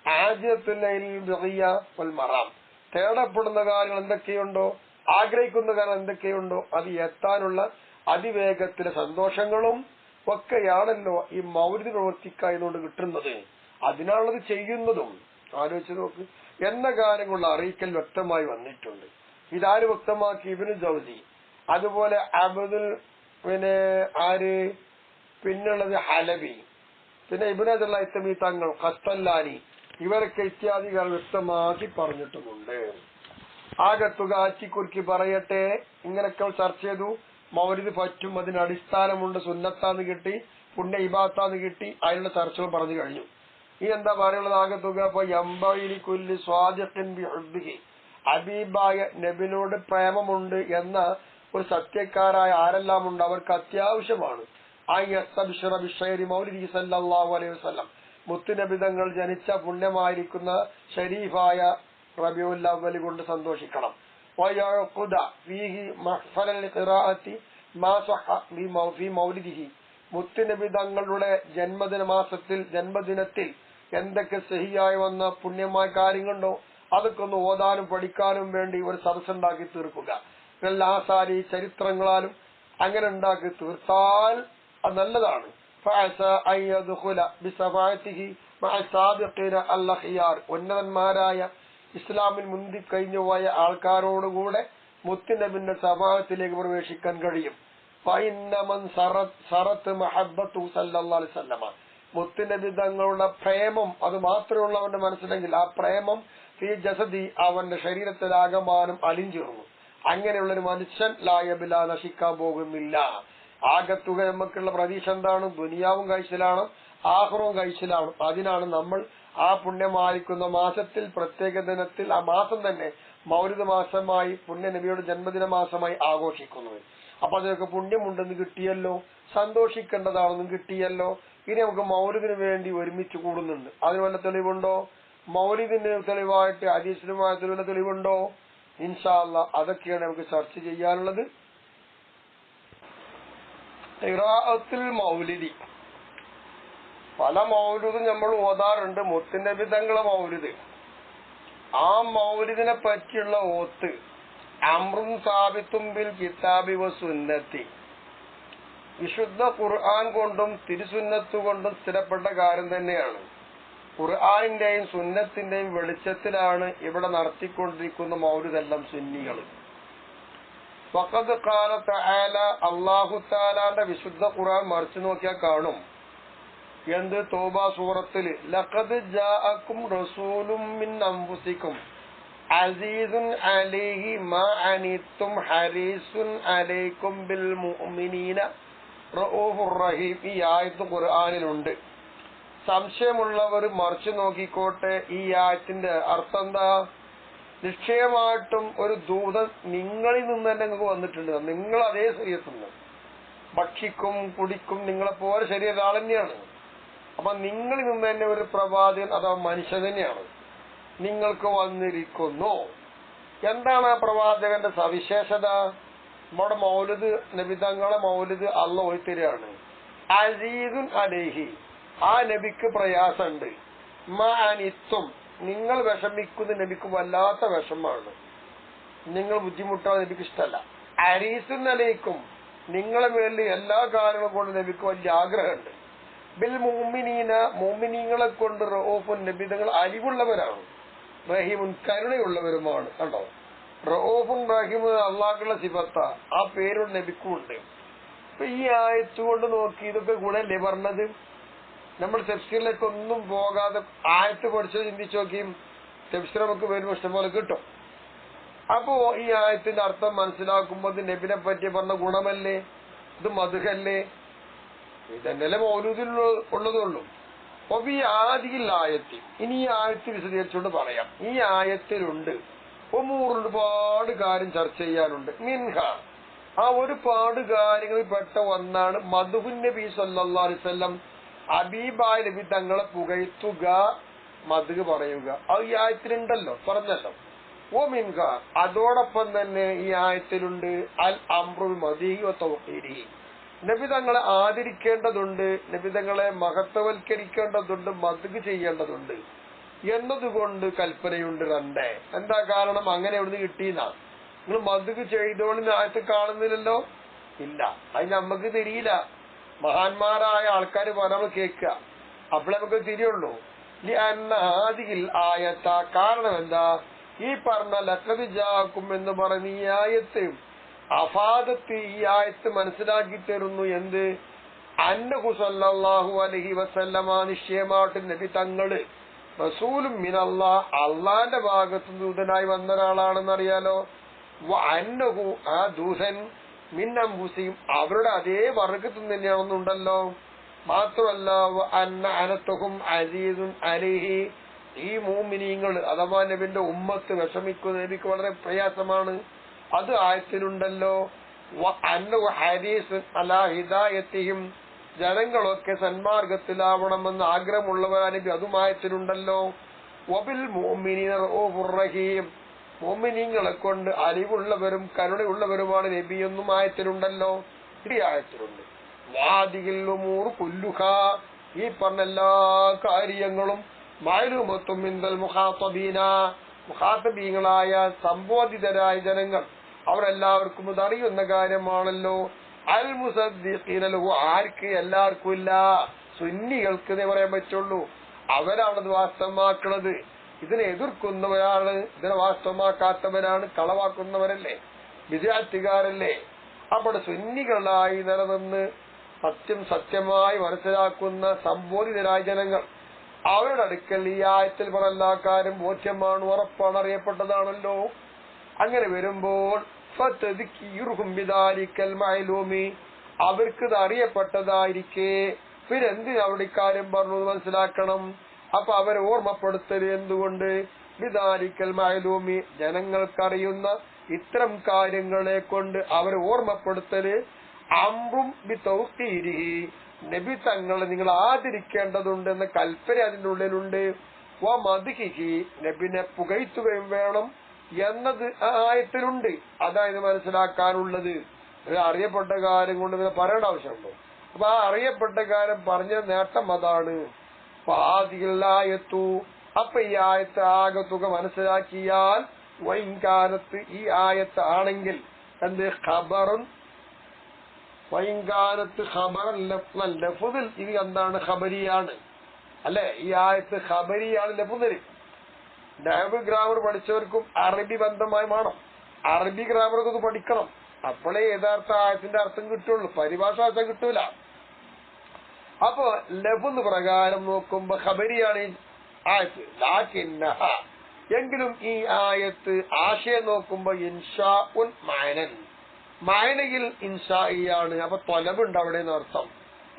ആജിയത്തുൽ ബിഗിയ വൽ മറാം, തേടപ്പെടുന്ന കാര്യങ്ങൾ എന്തൊക്കെയുണ്ടോ, ആഗ്രഹിക്കുന്ന കാര്യങ്ങൾ എന്തൊക്കെയുണ്ടോ അത് എത്താനുള്ള അതിവേഗത്തിലെ സന്തോഷങ്ങളും ഒക്കെയാണല്ലോ ഈ മൗലിദ് പ്രവർത്തിക്കായതുകൊണ്ട് കിട്ടുന്നത്. അതിനാണത് ചെയ്യുന്നതും. ആലോചിച്ച് നോക്ക്, എന്ന കാര്യങ്ങളുള്ള അറിയിക്കൽ വ്യക്തമായി വന്നിട്ടുണ്ട്. ഇതാര് വ്യക്തമാക്കി? ഇബ്നു ജൗസി, അതുപോലെ അബ്ദുൽ പിന്നുള്ളത് ഹലബി, പിന്നെ ഇബ്നു അബ്ദുൽ ഹൈതമി തങ്ങൾ, ഖസ്തല്ലാനി, ഇവരൊക്കെ ഇത്യാദികൾ വ്യക്തമാക്കി പറഞ്ഞിട്ടുമുണ്ട്. ആകത്തുക ആച്ചിക്കുറുക്കി പറയട്ടെ, ഇങ്ങനൊക്കെ ചർച്ച ചെയ്തു. മൗലിദ് പറ്റും, അതിന് അടിസ്ഥാനമുണ്ട്, സുന്നത്താന്ന് കിട്ടി, പുണ്യ ഇബാത്താന്ന് കിട്ടി, അതിനുള്ള ചർച്ചകൾ പറഞ്ഞു കഴിഞ്ഞു. ഈ എന്താ പറയുള്ളത്? ആകത്തുക യംബഇലികുല്ലി സ്വാദിഖിൻ ബിഹുബ്ബിഹി, ഹബീബായ നബിനോട് പ്രേമമുണ്ട് എന്ന ഒരു സത്യക്കാരായ ആരെല്ലാം ഉണ്ട് അവർക്ക് അത്യാവശ്യമാണ് മൗലിദി സല്ലല്ലാഹു അലൈഹി വസല്ലം, മുത്തുനബിതങ്ങൾ ജനിച്ച പുണ്യമായിരിക്കുന്ന ഷരീഫായ റബീഉൽ അവ്വൽ കൊണ്ട് സന്തോഷിക്കണം. വയഖുദ ഫീഹി മഹ്ഫലൽ ഖിറാഅത്തി മാ സഹ ഫീ മൗലിദിഹി, മുത്തുനബിതങ്ങളുടെ ജന്മദിനത്തിൽ എന്തൊക്കെ സഹിയായി വന്ന പുണ്യമായ കാര്യങ്ങളുണ്ടോ അതൊക്കെ ഒന്ന് ഓതാനും പഠിക്കാനും വേണ്ടി ഒരു സദസ്സുണ്ടാക്കി തീർക്കുക. ആസാരി ചരിത്രങ്ങളാലും അങ്ങനെ ഉണ്ടാക്കി തീർത്താൽ അത് നല്ലതാണ്. ഉന്നതന്മാരായ ഇസ്ലാമിൽ മുന്തിക്കഴിഞ്ഞുപോയ ആൾക്കാരോടുകൂടെ മുത്തുനബിന്റെ സഭാത്തിലേക്ക് പ്രവേശിക്കാൻ കഴിയും. മുത്തുനബി തങ്ങളുടെ പ്രേമം അത് മാത്രമുള്ള അവന്റെ മനസ്സിലെങ്കിൽ ആ പ്രേമം ഈ ജസദി അവന്റെ ശരീരത്തിലാകമാനം അലിഞ്ചേർന്നു. അങ്ങനെയുള്ള ഒരു മനുഷ്യൻ ലായബില നശിക്കാൻ പോകുന്നില്ല. ആകത്തുക നമുക്കുള്ള പ്രതീക്ഷ എന്താണ്? ദുനിയാവും കഴിച്ചിലാണ്, ആഖിറവും കഴിച്ചിലാണ്. അതിനാണ് നമ്മൾ ആ പുണ്യമായിരിക്കുന്ന മാസത്തിൽ, പ്രത്യേക ദിനത്തിൽ, ആ മാസം തന്നെ മൗലിദ് മാസമായി, പുണ്യ നബിയുടെ ജന്മദിന മാസമായി ആഘോഷിക്കുന്നത്. അപ്പൊ അതിനൊക്കെ പുണ്യമുണ്ടെന്ന് കിട്ടിയല്ലോ, സന്തോഷിക്കേണ്ടതാണെന്നും കിട്ടിയല്ലോ. ഇനി നമുക്ക് മൗലിദിന് വേണ്ടി ഒരുമിച്ച് കൂടുന്നുണ്ട്. അതിന് വല്ല തെളിവുണ്ടോ? മൗലിദിന് തെളിവായിട്ട് ഹദീസിലുമായ തെളിവുണ്ടോ? ഇൻഷാ അല്ലാഹ് അതൊക്കെയാണ് നമുക്ക് ചർച്ച ചെയ്യാനുള്ളത്. ഖിറാഅത്തുൽ മൗലിദി, പല മൗലിദും നമ്മൾ ഓതാറുണ്ട്. മുത്തുനബി തങ്ങളെ മൗലിദ്, ആ മൗലിദിനെ പറ്റിയുള്ള ഓത്ത് അംറുൻ സാബിത്തും ബിൽ കിതാബി വ സുന്നത്തി, വിശുദ്ധ ഖുർആൻ കൊണ്ടും തിരുസുന്നത്ത് കൊണ്ടും സ്ഥിരപ്പെട്ട കാര്യം തന്നെയാണ്. ഖുർആനിന്റെയും സുന്നത്തിന്റെയും വെളിച്ചത്തിലാണ് ഇവിടെ നടത്തിക്കൊണ്ടിരിക്കുന്ന മൗലിദെല്ലാം സുന്നികൾ. ഫഖദ് ഖാല തആല, അല്ലാഹു തആലാന്റെ വിശുദ്ധ ഖുർആൻ മറിച്ചു നോക്കിയാൽ കാണും. എന്ത്? തൗബ സൂറത്തിൽ ലഖദ് ജാഅക്കും റസൂലും മിൻ അൻഫുസിക്കും അസീസുൻ അലൈഹി മാ അനിത്തും ഹരീസുൻ അലൈക്കും ബിൽ മുഅ്മിനീന റഊഫുർ റഹീം. ഈ ആയത്ത് ഖുർആനിലുണ്ട്. സംശയമുള്ളവർ മറിച്ചു നോക്കിക്കോട്ടെ. ഈ ആയത്തിന്റെ അർത്ഥം എന്താ? നിശ്ചയമായിട്ടും ഒരു ദൂതൻ നിങ്ങളിൽ നിന്ന് തന്നെ നിങ്ങൾക്ക് വന്നിട്ടുണ്ട്. നിങ്ങൾ അതേ ശരീരത്തുനിന്ന് ഭക്ഷിക്കും കുടിക്കും, നിങ്ങളെപ്പോലെ ശരീരം ആൾ തന്നെയാണ്. അപ്പൊ നിങ്ങളിൽ നിന്ന് തന്നെ ഒരു പ്രവാചകൻ അഥവാ മനുഷ്യൻ തന്നെയാണ് നിങ്ങൾക്ക് വന്നിരിക്കുന്നു. എന്താണ് ആ പ്രവാചകന്റെ സവിശേഷത? നമ്മുടെ മൗലിദ്, നബിതങ്ങളെ മൗലിദ് അള്ളാഹ് ഓതിത്തരികയാണ്. അസീസുൻ അലൈഹി, ആ നബിക്ക് പ്രയാസമുണ്ട്. മാനിത്തും, നിങ്ങൾ വിഷമിക്കുന്ന നബിക്ക് വല്ലാത്ത വിഷമാണ്, നിങ്ങൾ ബുദ്ധിമുട്ടാണ് നബിക്ക് ഇഷ്ടമല്ല. അരീസുൻ അലൈക്കും, നിങ്ങളെ മേലിൽ എല്ലാ കാര്യങ്ങളും കൊണ്ട് നബിക്ക് വലിയ ആഗ്രഹമുണ്ട്. ബിൽ മുഅ്മിനീന, മുഅ്മിനീങ്ങളെ കൊണ്ട് റഊഫുൻ, നബി തങ്ങൾ അലിവുള്ളവരാണ്. റഹീമുൻ, കരുണയുള്ളവരുമാണ്. കണ്ടോ, റഊഫുൻ റഹീമുൻ അള്ളാഹുള്ള സിഫത്ത, ആ പേരുള്ള നബിക്കും ഉണ്ട്. അപ്പൊ ഈ ആയത്ത് കൊണ്ട് നോക്കി ഇതൊക്കെ ഗുണല്ലേ പറഞ്ഞത്? നമ്മൾ തഫ്സീറിലേക്ക് ഒന്നും പോകാതെ ആയത്ത് പഠിച്ചത് ചിന്തിച്ചു നോക്കിയും തഫ്സീർ നമുക്ക് വരുമ്പോൾ ഇഷ്ടംപോലെ കിട്ടും. അപ്പോ ഈ ആയത്തിന്റെ അർത്ഥം മനസ്സിലാക്കുമ്പോൾ ഇത് നബിനെ പറ്റി പറഞ്ഞ ഗുണമല്ലേ? ഇത് മദ്ഹല്ലേ? ഇതന്നെയല്ലേ മൗലൂദിൽ ഉള്ളതുള്ളൂ. ഒബി ആദിയിൽ ആയത്തി. ഇനി ഈ ആയത്ത് വിശദീകരിച്ചുകൊണ്ട് പറയാം. ഈ ആയത്തിലുണ്ട് ഒരുപാട് കാര്യം ചർച്ച ചെയ്യാനുണ്ട്. മിൻഹ, ആ ഒരുപാട് കാര്യങ്ങളിൽ പെട്ട ഒന്നാണ് മദ്ഹുൻ നബി സല്ലല്ലാഹു അലൈഹി വസല്ലം, ഹബീബായ നബി തങ്ങളെ പുകഴ്ത്തുക, മദ്ഹ് പറയുക. അത് ഈ ആയത്തിലുണ്ടല്ലോ, പറഞ്ഞല്ലോ. ഓ മിൻഹ, അതോടൊപ്പം തന്നെ ഈ ആയത്തിലുണ്ട് അൽ അംറുൽ മദീഹി വ തൗഖീരിഹി, നബി തങ്ങളെ ആദരിക്കേണ്ടതുണ്ട്, നബി തങ്ങളെ മഹത്വവൽക്കരിക്കേണ്ടതുണ്ട്, മദ്ഹ് ചെയ്യേണ്ടതുണ്ട് എന്നതുകൊണ്ട് കൽപ്പനയുണ്ട്. രണ്ട്, എന്താ കാരണം? അങ്ങനെ എവിടുന്ന് കിട്ടിയെന്നാ? നിങ്ങൾ മദ്ഹ് ചെയ്തോളി ആയത്ത് കാണുന്നില്ലല്ലോ. ഇല്ല, അത് നമുക്ക് തിരിയില്ല. മഹാന്മാരായ ആൾക്കാർ നമ്മൾ കേൾക്കുക, അപ്പോഴേ നമുക്ക് തിരിയുള്ളൂ. ആദിയിൽ ആയത്ത, കാരണം എന്താ? ഈ പറഞ്ഞ ലഖദ് ജാഅക്കും എന്ന് പറഞ്ഞ ഈ ആയത്ത് അഫാദത്ത്, ഈ ആയത്ത് മനസ്സിലാക്കി തരുന്നു. എന്ത്? അന്നഹു സല്ലല്ലാഹു അലൈഹി വസല്ലമ, നിശ്ചയമായിട്ട് നബി തങ്ങള് റസൂലും മിനല്ലാഹ്, അള്ളാന്റെ ഭാഗത്ത് ദൂതനായി വന്ന ഒരാളാണെന്നറിയാലോ. അന്നഹു, ആ ദൂതൻ മിൻ അൻഫുസിഹിം, അവരുടെ അതേ വർഗത്തിൽ തന്നെയാണെന്നുണ്ടല്ലോ. മാത്രമല്ല അന്ന അനത്തുഹും അസീസുൻ അലൈഹി, ഈ മുഅ്മിനീങ്ങൾ അഥവാ നബിന്റെ ഉമ്മത്ത് വിഷമിക്കുന്ന നബിക്ക് വളരെ പ്രയാസമാണ്, അത് ആയത്തിലുണ്ടല്ലോ. അന്നഹു ഹരീസുൻ അലാ ഹിദായത്തിഹിം, ജനങ്ങളൊക്കെ സന്മാർഗത്തിലാവണമെന്ന് ആഗ്രഹമുള്ളവരാ നബി, അതും ആയത്തിലുണ്ടല്ലോ. വബിൽ മുഅ്മിനീന റഊഫുർ റഹീം, മുഅ്മിനീങ്ങളെ കൊണ്ട് അലിവുള്ളവരും കരുണയുള്ളവരുമാണ് നബി എന്നും ആയത്തിലുണ്ടല്ലോ. ഈ ആയത്തിലുണ്ട്. വാദിഹിൽ ഉമൂർ കുല്ലുഹാ, ഈ പറഞ്ഞ എല്ലാ കാര്യങ്ങളും മഅലൂമത്തും മിനൽ മുഖാതബീന, മുഖാതബീങ്ങളായ സംബോധിതരായ ജനങ്ങൾ അവരെല്ലാവർക്കും ഇത് അറിയുന്ന കാര്യമാണല്ലോ. അൽ മുസദ്ദിഖീന ലഹു, ആർക്ക്? എല്ലാവർക്കും ഇല്ല, സുന്നികൾക്ക് എന്നേ പറയാൻ പറ്റുള്ളൂ. അവരാണത് വാസ്തവമാക്കുന്നത്. ഇതിനെ എതിർക്കുന്നവരാണ്, ഇതിനെ വാസ്തവമാക്കാത്തവരാണ്, കളവാക്കുന്നവരല്ലേ, വിദ്യാർത്ഥികാരല്ലേ. അവിടെ സുന്നികളായി നിലനിന്ന് സത്യം സത്യമായി മനസ്സിലാക്കുന്ന സംബോധിതരായ ജനങ്ങൾ, അവരുടെ അടുക്കൽ ഈ ആയത്തിൽ പറഞ്ഞ എല്ലാ കാര്യം ബോധ്യമാണ്, ഉറപ്പാണ്, അറിയപ്പെട്ടതാണല്ലോ. അങ്ങനെ വരുമ്പോൾ അവർക്ക് ഇത് അറിയപ്പെട്ടതായിരിക്കെ പിന്നെ എന്തിനാ അവിടെ ഇക്കാര്യം പറഞ്ഞു മനസ്സിലാക്കണം. അപ്പൊ അവരെ ഓർമ്മപ്പെടുത്തല് എന്തുകൊണ്ട്? ബിദാലിക്കൽ മഅലൂമി, ജനങ്ങൾക്കറിയുന്ന ഇത്തരം കാര്യങ്ങളെ കൊണ്ട് അവരെ ഓർമ്മപ്പെടുത്തല്. അംറും ബിതൗഖീരിഹി, നബി തങ്ങളെ നിങ്ങൾ ആദരിക്കേണ്ടതുണ്ടെന്ന കൽപ്പന അതിന്റെ ഉള്ളിലുണ്ട്. വ മദ്ഹിഹി, നബിനെ പുകഴ്ത്തുകയും വേണം എന്നത് ആയത്തിലുണ്ട്. അതായത് മനസ്സിലാക്കാനുള്ളത്. അറിയപ്പെട്ട കാര്യം കൊണ്ട് ഇതിനെ പറയേണ്ട ആവശ്യമുണ്ടോ? അപ്പൊ ആ അറിയപ്പെട്ട കാര്യം പറഞ്ഞ നേട്ടം അതാണ്. ആയത്തു, അപ്പൊ ഈ ആയത്ത് ആകെ തുക മനസ്സിലാക്കിയാൽ വൈകാലത്ത് ഈ ആയത്ത് ആണെങ്കിൽ എന്ത്? ഖബറുൻ, വൈകാലത്ത് ഖബറൻ ലഫ്ദുൽ, ഇത് എന്താണ്? ഖബരിയാണ് അല്ലെ? ഈ ആയത്ത് ഖബരിയാണ് ലഫ്ദുൽ. നഹ്വ് ഗ്രാമർ പഠിച്ചവർക്കും അറബി ബന്ധമായി വേണം, അറബി ഗ്രാമർക്ക് ഇത് പഠിക്കണം. അപ്പോഴേ യഥാർത്ഥ ആയത്തിന്റെ അർത്ഥം കിട്ടുള്ളൂ, പരിഭാഷ അർത്ഥം കിട്ടൂല. അപ്പൊ ലഫ്ദ് പ്രകാരം നോക്കുമ്പോ ഖബരിയാണ് ഈ ആയത്ത്. ലാകിന്നഹ, എങ്കിലും ഈ ആയത്ത് ആശയം നോക്കുമ്പോ ഇൻഷാഉൻ മഅനൻ, മഅനയിൽ ഇൻഷാഇയാണ്. അപ്പൊ ത്വലബുണ്ട് അവിടെ അർത്ഥം.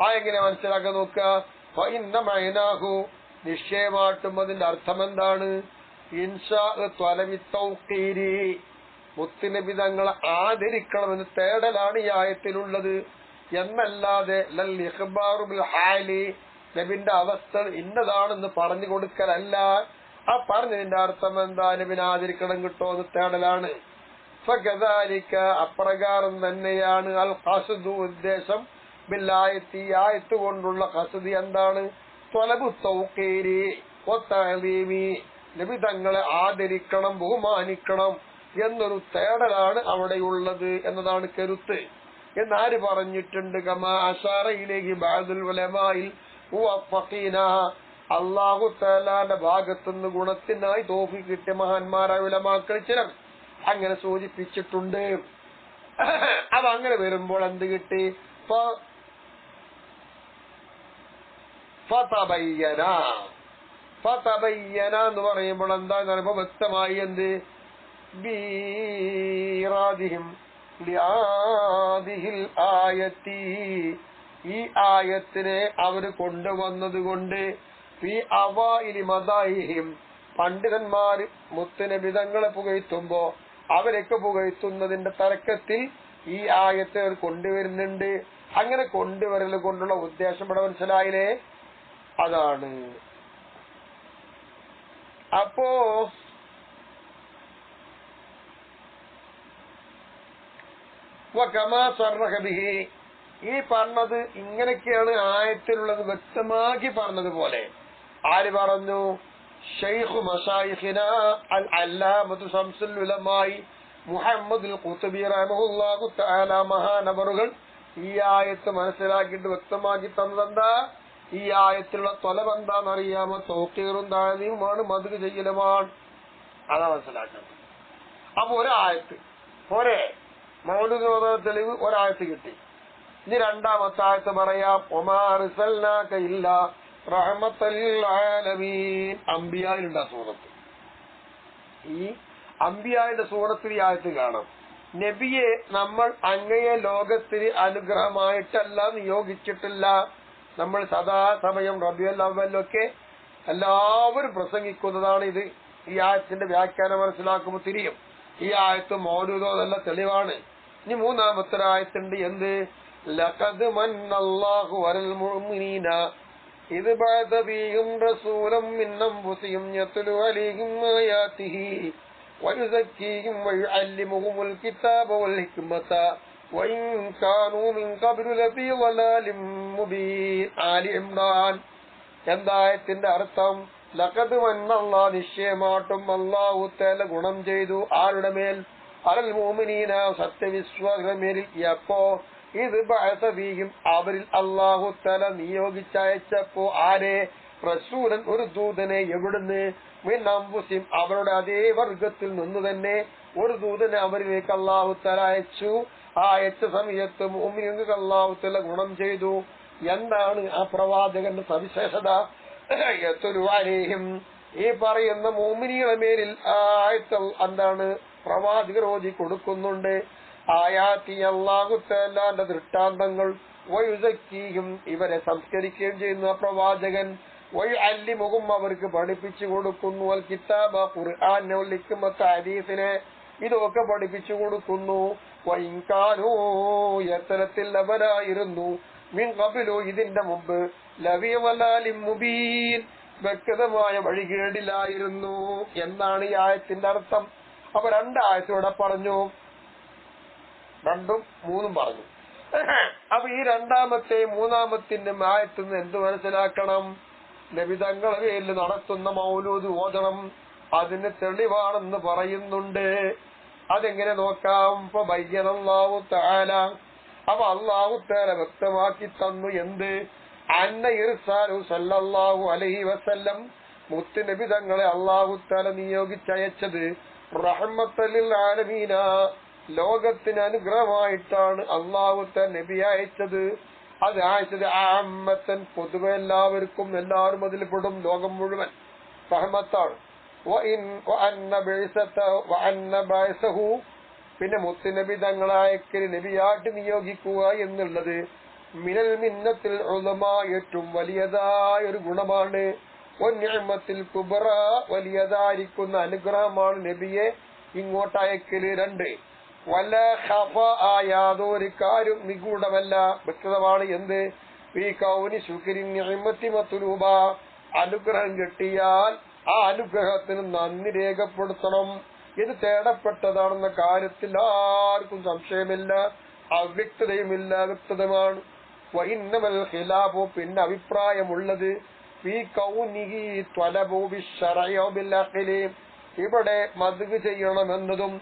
ആ എങ്ങനെ മനസ്സിലാക്കാൻ നോക്കുക? ഫഇന്ന മഅനാഹു, നിശ്ചയമായിട്ടും അതിന്റെ അർത്ഥം എന്താണ്? ഇൻഷാ ത്വലബി തൗഖീരി, മുത്തുനബി തങ്ങളെ ആദരിക്കണമെന്ന് തേടലാണ് ഈ ആയത്തിലുള്ളത് എന്നല്ലാതെ ലൽ ഇഖ്ബാറു ബിൽ ഹാലി, നബിന്റെ അവസ്ഥ ഇന്നതാണെന്ന് പറഞ്ഞു കൊടുക്കലല്ല. ആ പറഞ്ഞതിന്റെ അർത്ഥം എന്താ? നബിനെ ആദരിക്കണം കിട്ടോ എന്ന് തേടലാണ്. ഫകദാലിക, അപ്രകാരം തന്നെയാണ് അൽ ഖസ്ദു, ഉദ്ദേശം, ബില്ലായത്തി, ഈ ആയത്ത് കൊണ്ടുള്ള ഖസ്ദ് എന്താണ്? ത്വലബു തൗഖീരി വതഅലീമി, നബി തങ്ങളെ ആദരിക്കണം, ബഹുമാനിക്കണം എന്നൊരു തേടലാണ് അവിടെയുള്ളത് എന്നതാണ് കരുത്ത്. എന്നാര് പറഞ്ഞിട്ടുണ്ട്? കമാ അശാറ ഇലൈഹി ബഅദുൽ ഉലമാഇൽ മുവഫഖീന, അല്ലാഹു തആലാന്റെ ഭാഗത്തുനിന്ന് ഗുണത്തിനായി തൗഫീഖ് കിട്ടിയ മഹാന്മാരായ ഉലമാക്കൾ ചിലർ അങ്ങനെ സൂചിപ്പിച്ചിട്ടുണ്ട്. അത് അങ്ങനെ വരുമ്പോൾ എന്ത് കിട്ടി? ഫതബയ്യന, ഫതബയ്യന എന്ന് പറയുമ്പോൾ എന്താന്ന് പറയുമ്പോ വ്യക്തമായി എന്ത്? ബീറാദിഹിം ലിആദിഹിൽ ആയത്തി, ഈ ആയത്തിനെ അവര് കൊണ്ടുവന്നത് കൊണ്ട് ഫീ അവയിലി മദായിഹിം, പണ്ഡിതന്മാർ മുത്തുനബി തങ്ങളെ പുകഴ്ത്തുമ്പോ അവരൊക്കെ പുകഴ്ത്തുന്നതിന്റെ തർക്കത്തിൽ ഈ ആയത്ത് കൊണ്ടുവരുന്നുണ്ട്. അങ്ങനെ കൊണ്ടുവരൽ കൊണ്ടുള്ള ഉദ്ദേശം ഇവിടെ മനസ്സിലായില്ലേ? അതാണ്. അപ്പോ ഈ പറഞ്ഞത് ഇങ്ങനെയൊക്കെയാണ് ആയത്തിലുള്ളത് വ്യക്തമാക്കി പറഞ്ഞതുപോലെ ആര് പറഞ്ഞു? ശൈഖു മശായിഖിന അൽ അല്ലാമത്തു ശംസുൽ ഉലമായി മുഹമ്മദുൽ ഖുത്ബി റഹിമഹുല്ലാഹു തആല മഹാനവറുകൾ ഈ ആയത്ത് മനസ്സിലാക്കിയിട്ട് വ്യക്തമാക്കി തന്നതെന്താ? ഈ ആയത്തിലുള്ള തൊലബ് എന്താണെന്നറിയാമോ? തൗഖീറും താഴീമുമാണ്, മദ്ഹ് ചെയ്യലുമാണ്. അതാ മനസ്സിലാക്കുന്നത്. അപ്പൊ ഒരായത്ത് പോരെ, മൗലൂദ് ഓതാൻ തെളിവ് ഒരായത്ത് കിട്ടി. ഇനി രണ്ടാമത്തെ ആയത്ത് പറയാം. ഒമാ അർസൽനാക ഇല്ലാ റഹ്മത്തൽ ലിൽ ആലമീൻ. അംബിയായിലുണ്ടാ സൂറത്ത്. ഈ അംബിയായുടെ സൂറത്തിൽ ഈ ആയത്ത് കാണാം. നബിയെ നമ്മൾ അങ്ങയെ ലോകത്തിന് അനുഗ്രഹമായിട്ടല്ല നിയോഗിച്ചിട്ടില്ല. നമ്മൾ സദാസമയം റബീഉൽ അവ്വലിലൊക്കെ എല്ലാവരും പ്രസംഗിക്കുന്നതാണ് ഇത്. ഈ ആയത്തിന്റെ വ്യാഖ്യാനം മനസ്സിലാക്കുമ്പോൾ തിരിയും. ഈ ആയത്ത് മൗലൂദോ നല്ല തെളിവാണ്. ഇനി മൂന്നാമത്തെ ആയത്തുണ്ട്. എന്ത്? ലഖദ് മന്നല്ലാഹു അലൽ മുഅ്മിനീന ഇദ് ബഅസ ഫീഹിം റസൂലൻ മിൻ അൻഫുസിഹിം യത്ലു അലൈഹിം ആയാതിഹി വയുസക്കീഹിം വയുഅല്ലിമുഹുമുൽ കിതാബ വൽ ഹിക്മത വഇൻ കാനൂ മിൻ ഖബ്ലു ലഫീ ളലാലിൻ മുബീൻ. ആലി ഇംറാൻ. എന്തായത്തിന്റെ അർത്ഥം? ലഖദ് മന്നല്ലാഹു, നിശ്ചയമായിട്ടും അല്ലാഹു തആല ഗുണം ചെയ്തു ആരുടെ മേൽ? അലൽ മുഅ്മിനീന, സത്യവിശ്വാസികളുടെ മേലിൽ. എപ്പോ? ഇത് ബഅസ ഫീഹിം, അവരിൽ അല്ലാഹു തആല നിയോഗിച്ചയച്ചപ്പോ. ആരെ? റസൂലൻ, ഒരു ദൂതനെ. എവിടുന്ന്? മിൻ അൻഫുസിഹിം, അവരുടെ അതേ വർഗത്തിൽ നിന്ന് തന്നെ ഒരു ദൂതനെ അവരിലേക്ക് അല്ലാഹു തആല അയച്ചു. ആ അയച്ച സമയത്ത് മുഅ്മിനീങ്ങൾക്ക് അല്ലാഹു തആല ഗുണം ചെയ്തു. എന്താണ് ആ പ്രവാചകന്റെ സവിശേഷത? യത്ലു അലൈഹിം, ഈ പറയുന്ന മുഅ്മിനീങ്ങളുടെ മേലിൽ ആയത്ത് എന്താണ്? പ്രവാചകർ ഓതി കൊടുക്കുന്നുണ്ട്. ആയാതി, അല്ലാഹു തആലയുടെ ദൃഷ്ടാന്തങ്ങൾ. വയുസക്കീഹിം, ഇവരെ സംസ്കരിക്കുകയും ചെയ്യുന്ന പ്രവാചകൻ. വയുഅല്ലിമുഹും, അവർക്ക് പഠിപ്പിച്ചു കൊടുക്കുന്നു. അൽ കിതാബ, ഖുർആൻ, വൽ ഹിക്മത, ഹദീസിനെ, ഇതൊക്കെ പഠിപ്പിച്ചു കൊടുക്കുന്നു. വഇൻ കാനൂ, യത്തരത്തിൽ അവരായിരുന്നു, മിൻ ഖബ്ലു, ഇതിന്റെ മുമ്പ്, ലഫീ ളലാലിൻ മുബീൻ, വ്യക്തമായ വഴികേടിലായിരുന്നു എന്നാണ് ഈ ആയത്തിന്റെ അർത്ഥം. അപ്പൊ രണ്ടായത്തോടെ പറഞ്ഞു, രണ്ടും മൂന്നും പറഞ്ഞു. അപ്പൊ ഈ രണ്ടാമത്തെ മൂന്നാമത്തിന്റെ ആയത്തുനിന്ന് എന്ത് മനസ്സിലാക്കണം? നബി തങ്ങളുടെ പേരിൽ നടത്തുന്ന മൗലൂദ് ഓതണം, അതിന് തെളിവാണെന്ന് പറയുന്നുണ്ട്. അതെങ്ങനെ നോക്കാം? ഇപ്പൊ ബയ്യനല്ലാഹു തആല, അപ്പൊ അല്ലാഹു തആല വ്യക്തമാക്കി തന്നു. എന്ത്? അന്ന ഇർസാലു സല്ലല്ലാഹു അലൈഹി വസല്ലം, മുത്ത് നബി തങ്ങളെ അല്ലാഹു തആല നിയോഗിച്ചയച്ചത് റഹ്മത്തൽ ലിൽ ആലമീന, ലോകത്തിന് അനുഗ്രഹമായിട്ടാണ് അല്ലാഹു തആല നബി അയച്ചത്. അത് അയച്ചത് ആമ്മത്തൻ, പൊതുവെ എല്ലാവർക്കും, എല്ലാവരും അതിൽ പെടും, ലോകം മുഴുവൻ റഹ്മത്താണ്. പിന്നെ മുത്തുനബി തങ്ങളെ അയക്കൽ, നബിയായിട്ട് നിയോഗിക്കുക എന്നുള്ളത് മിനൽ മിന്നത്തിൽ ഉലമാ, ഏറ്റവും വലിയതായ ഒരു ഗുണമാണ്. നിഅമത്തിൽ കുബ്ര, വലിയതായിരിക്കുന്ന അനുഗ്രഹമാണ് നബിയെ ഇങ്ങോട്ട് അയക്കല്. രണ്ട്, വല ഖഫ, യാതൊരു കാര്യം നിഗൂഢമല്ല, വ്യക്തമാണ്. എന്ത്? ഈ കൗനി ശുക്രിൻ നിഅമത്തി മത്ലൂബ, അനുഗ്രഹം കിട്ടിയാൽ ആ അനുഗ്രഹത്തിന് നന്ദി രേഖപ്പെടുത്തണം. ഇത് തേടപ്പെട്ടതാണെന്ന കാര്യത്തിൽ ആർക്കും സംശയമില്ല, അവ്യക്തതയുമില്ല, വ്യക്തതമാണ്. വഇന്നമൽ ഖിലാഫു, പിന്നെ അഭിപ്രായമുള്ളത് ഫീ കൗനിഹി ത്വലബു ബിശ്ശറഇ വബിൽ അഖ്ലി, ഇവിടെ മദ്ഹ് ചെയ്യണമെന്നതും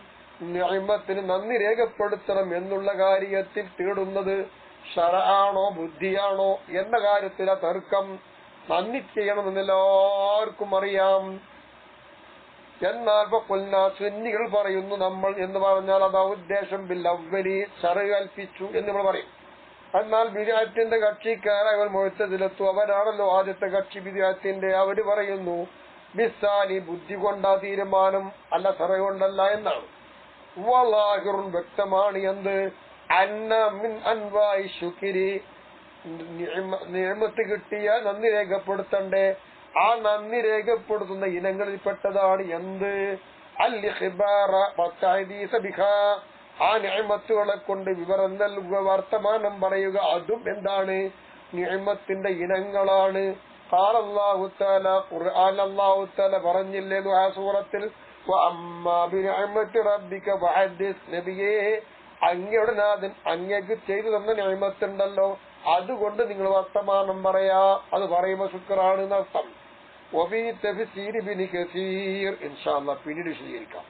നിഅമത്തിന് നന്ദി രേഖപ്പെടുത്തണം എന്നുള്ള കാര്യത്തിൽ തേടുന്നത് ശറആണോ ബുദ്ധിയാണോ എന്ന കാര്യത്തിലെ തർക്കം. നന്ദി ചെയ്യണമെന്ന് എല്ലാവർക്കും അറിയാം. എന്നാൽ സുന്നികൾ പറയുന്നു, നമ്മൾ എന്ന് പറഞ്ഞാൽ അതാ ഉദ്ദേശം ബിൽ അവ്വലി, ശറഅ് കൽപ്പിച്ചു എന്ന് നമ്മൾ പറയും. എന്നാൽ ബിദ്അത്തിന്റെ കക്ഷിക്കാരായ മുഅ്തസിലത്തു, അവരാണല്ലോ ആദ്യത്തെ കക്ഷി ബിദ്അത്തിന്റെ, അവര് പറയുന്നു ബിസ്സാനി, ബുദ്ധി കൊണ്ടാ തീരുമാനം, അല്ല ശറഅ് കൊണ്ടല്ല എന്നാണ്. വലാഹിറുൻ, വ്യക്തമാണ്. എന്ത്? അന്ന മിൻ അൻവാഇ ശുക്രി, നിഅമത്ത് കിട്ടിയ നന്ദി രേഖപ്പെടുത്തണ്ടേ, ആ നന്ദി രേഖപ്പെടുത്തുന്ന ഇനങ്ങളിൽപ്പെട്ടതാണ് എന്ത്? അൽ-ഇഖ്ബാറ വത്തഹദീസ ബിഹാ, ആ നിഅമത്തുകളെ കൊണ്ട് വിവരം നൽകുക, വർത്തമാനം പറയുക, അതും എന്താണ്? നിഅമത്തിന്റെ ഇനങ്ങളാണ്. ഖാല അല്ലാഹു തആല, ഖുർആൻ അല്ലാഹു തആല പറഞ്ഞില്ലേ ആ സൂറത്തിൽ, വഅമ്മാ ബിനിഅമത്തി റബ്ബിക ഫഹദ്ദിസ്, നബിയേ അങ്ങയുടെ നാഥൻ അങ്ങേക്ക് ചെയ്തു തന്ന നിഅമത്തുണ്ടല്ലോ, അതുകൊണ്ട് നിങ്ങൾ വർത്തമാനം പറയാ. അത് പറയുമ്പോൾ ശുക്റാണ് എന്നർത്ഥം. വഫീ തഫ്സീർ ഇബ്നു കസീർ, ഇൻഷാ അല്ലാഹ് പിന്നീട് വിശദീകരിക്കാം.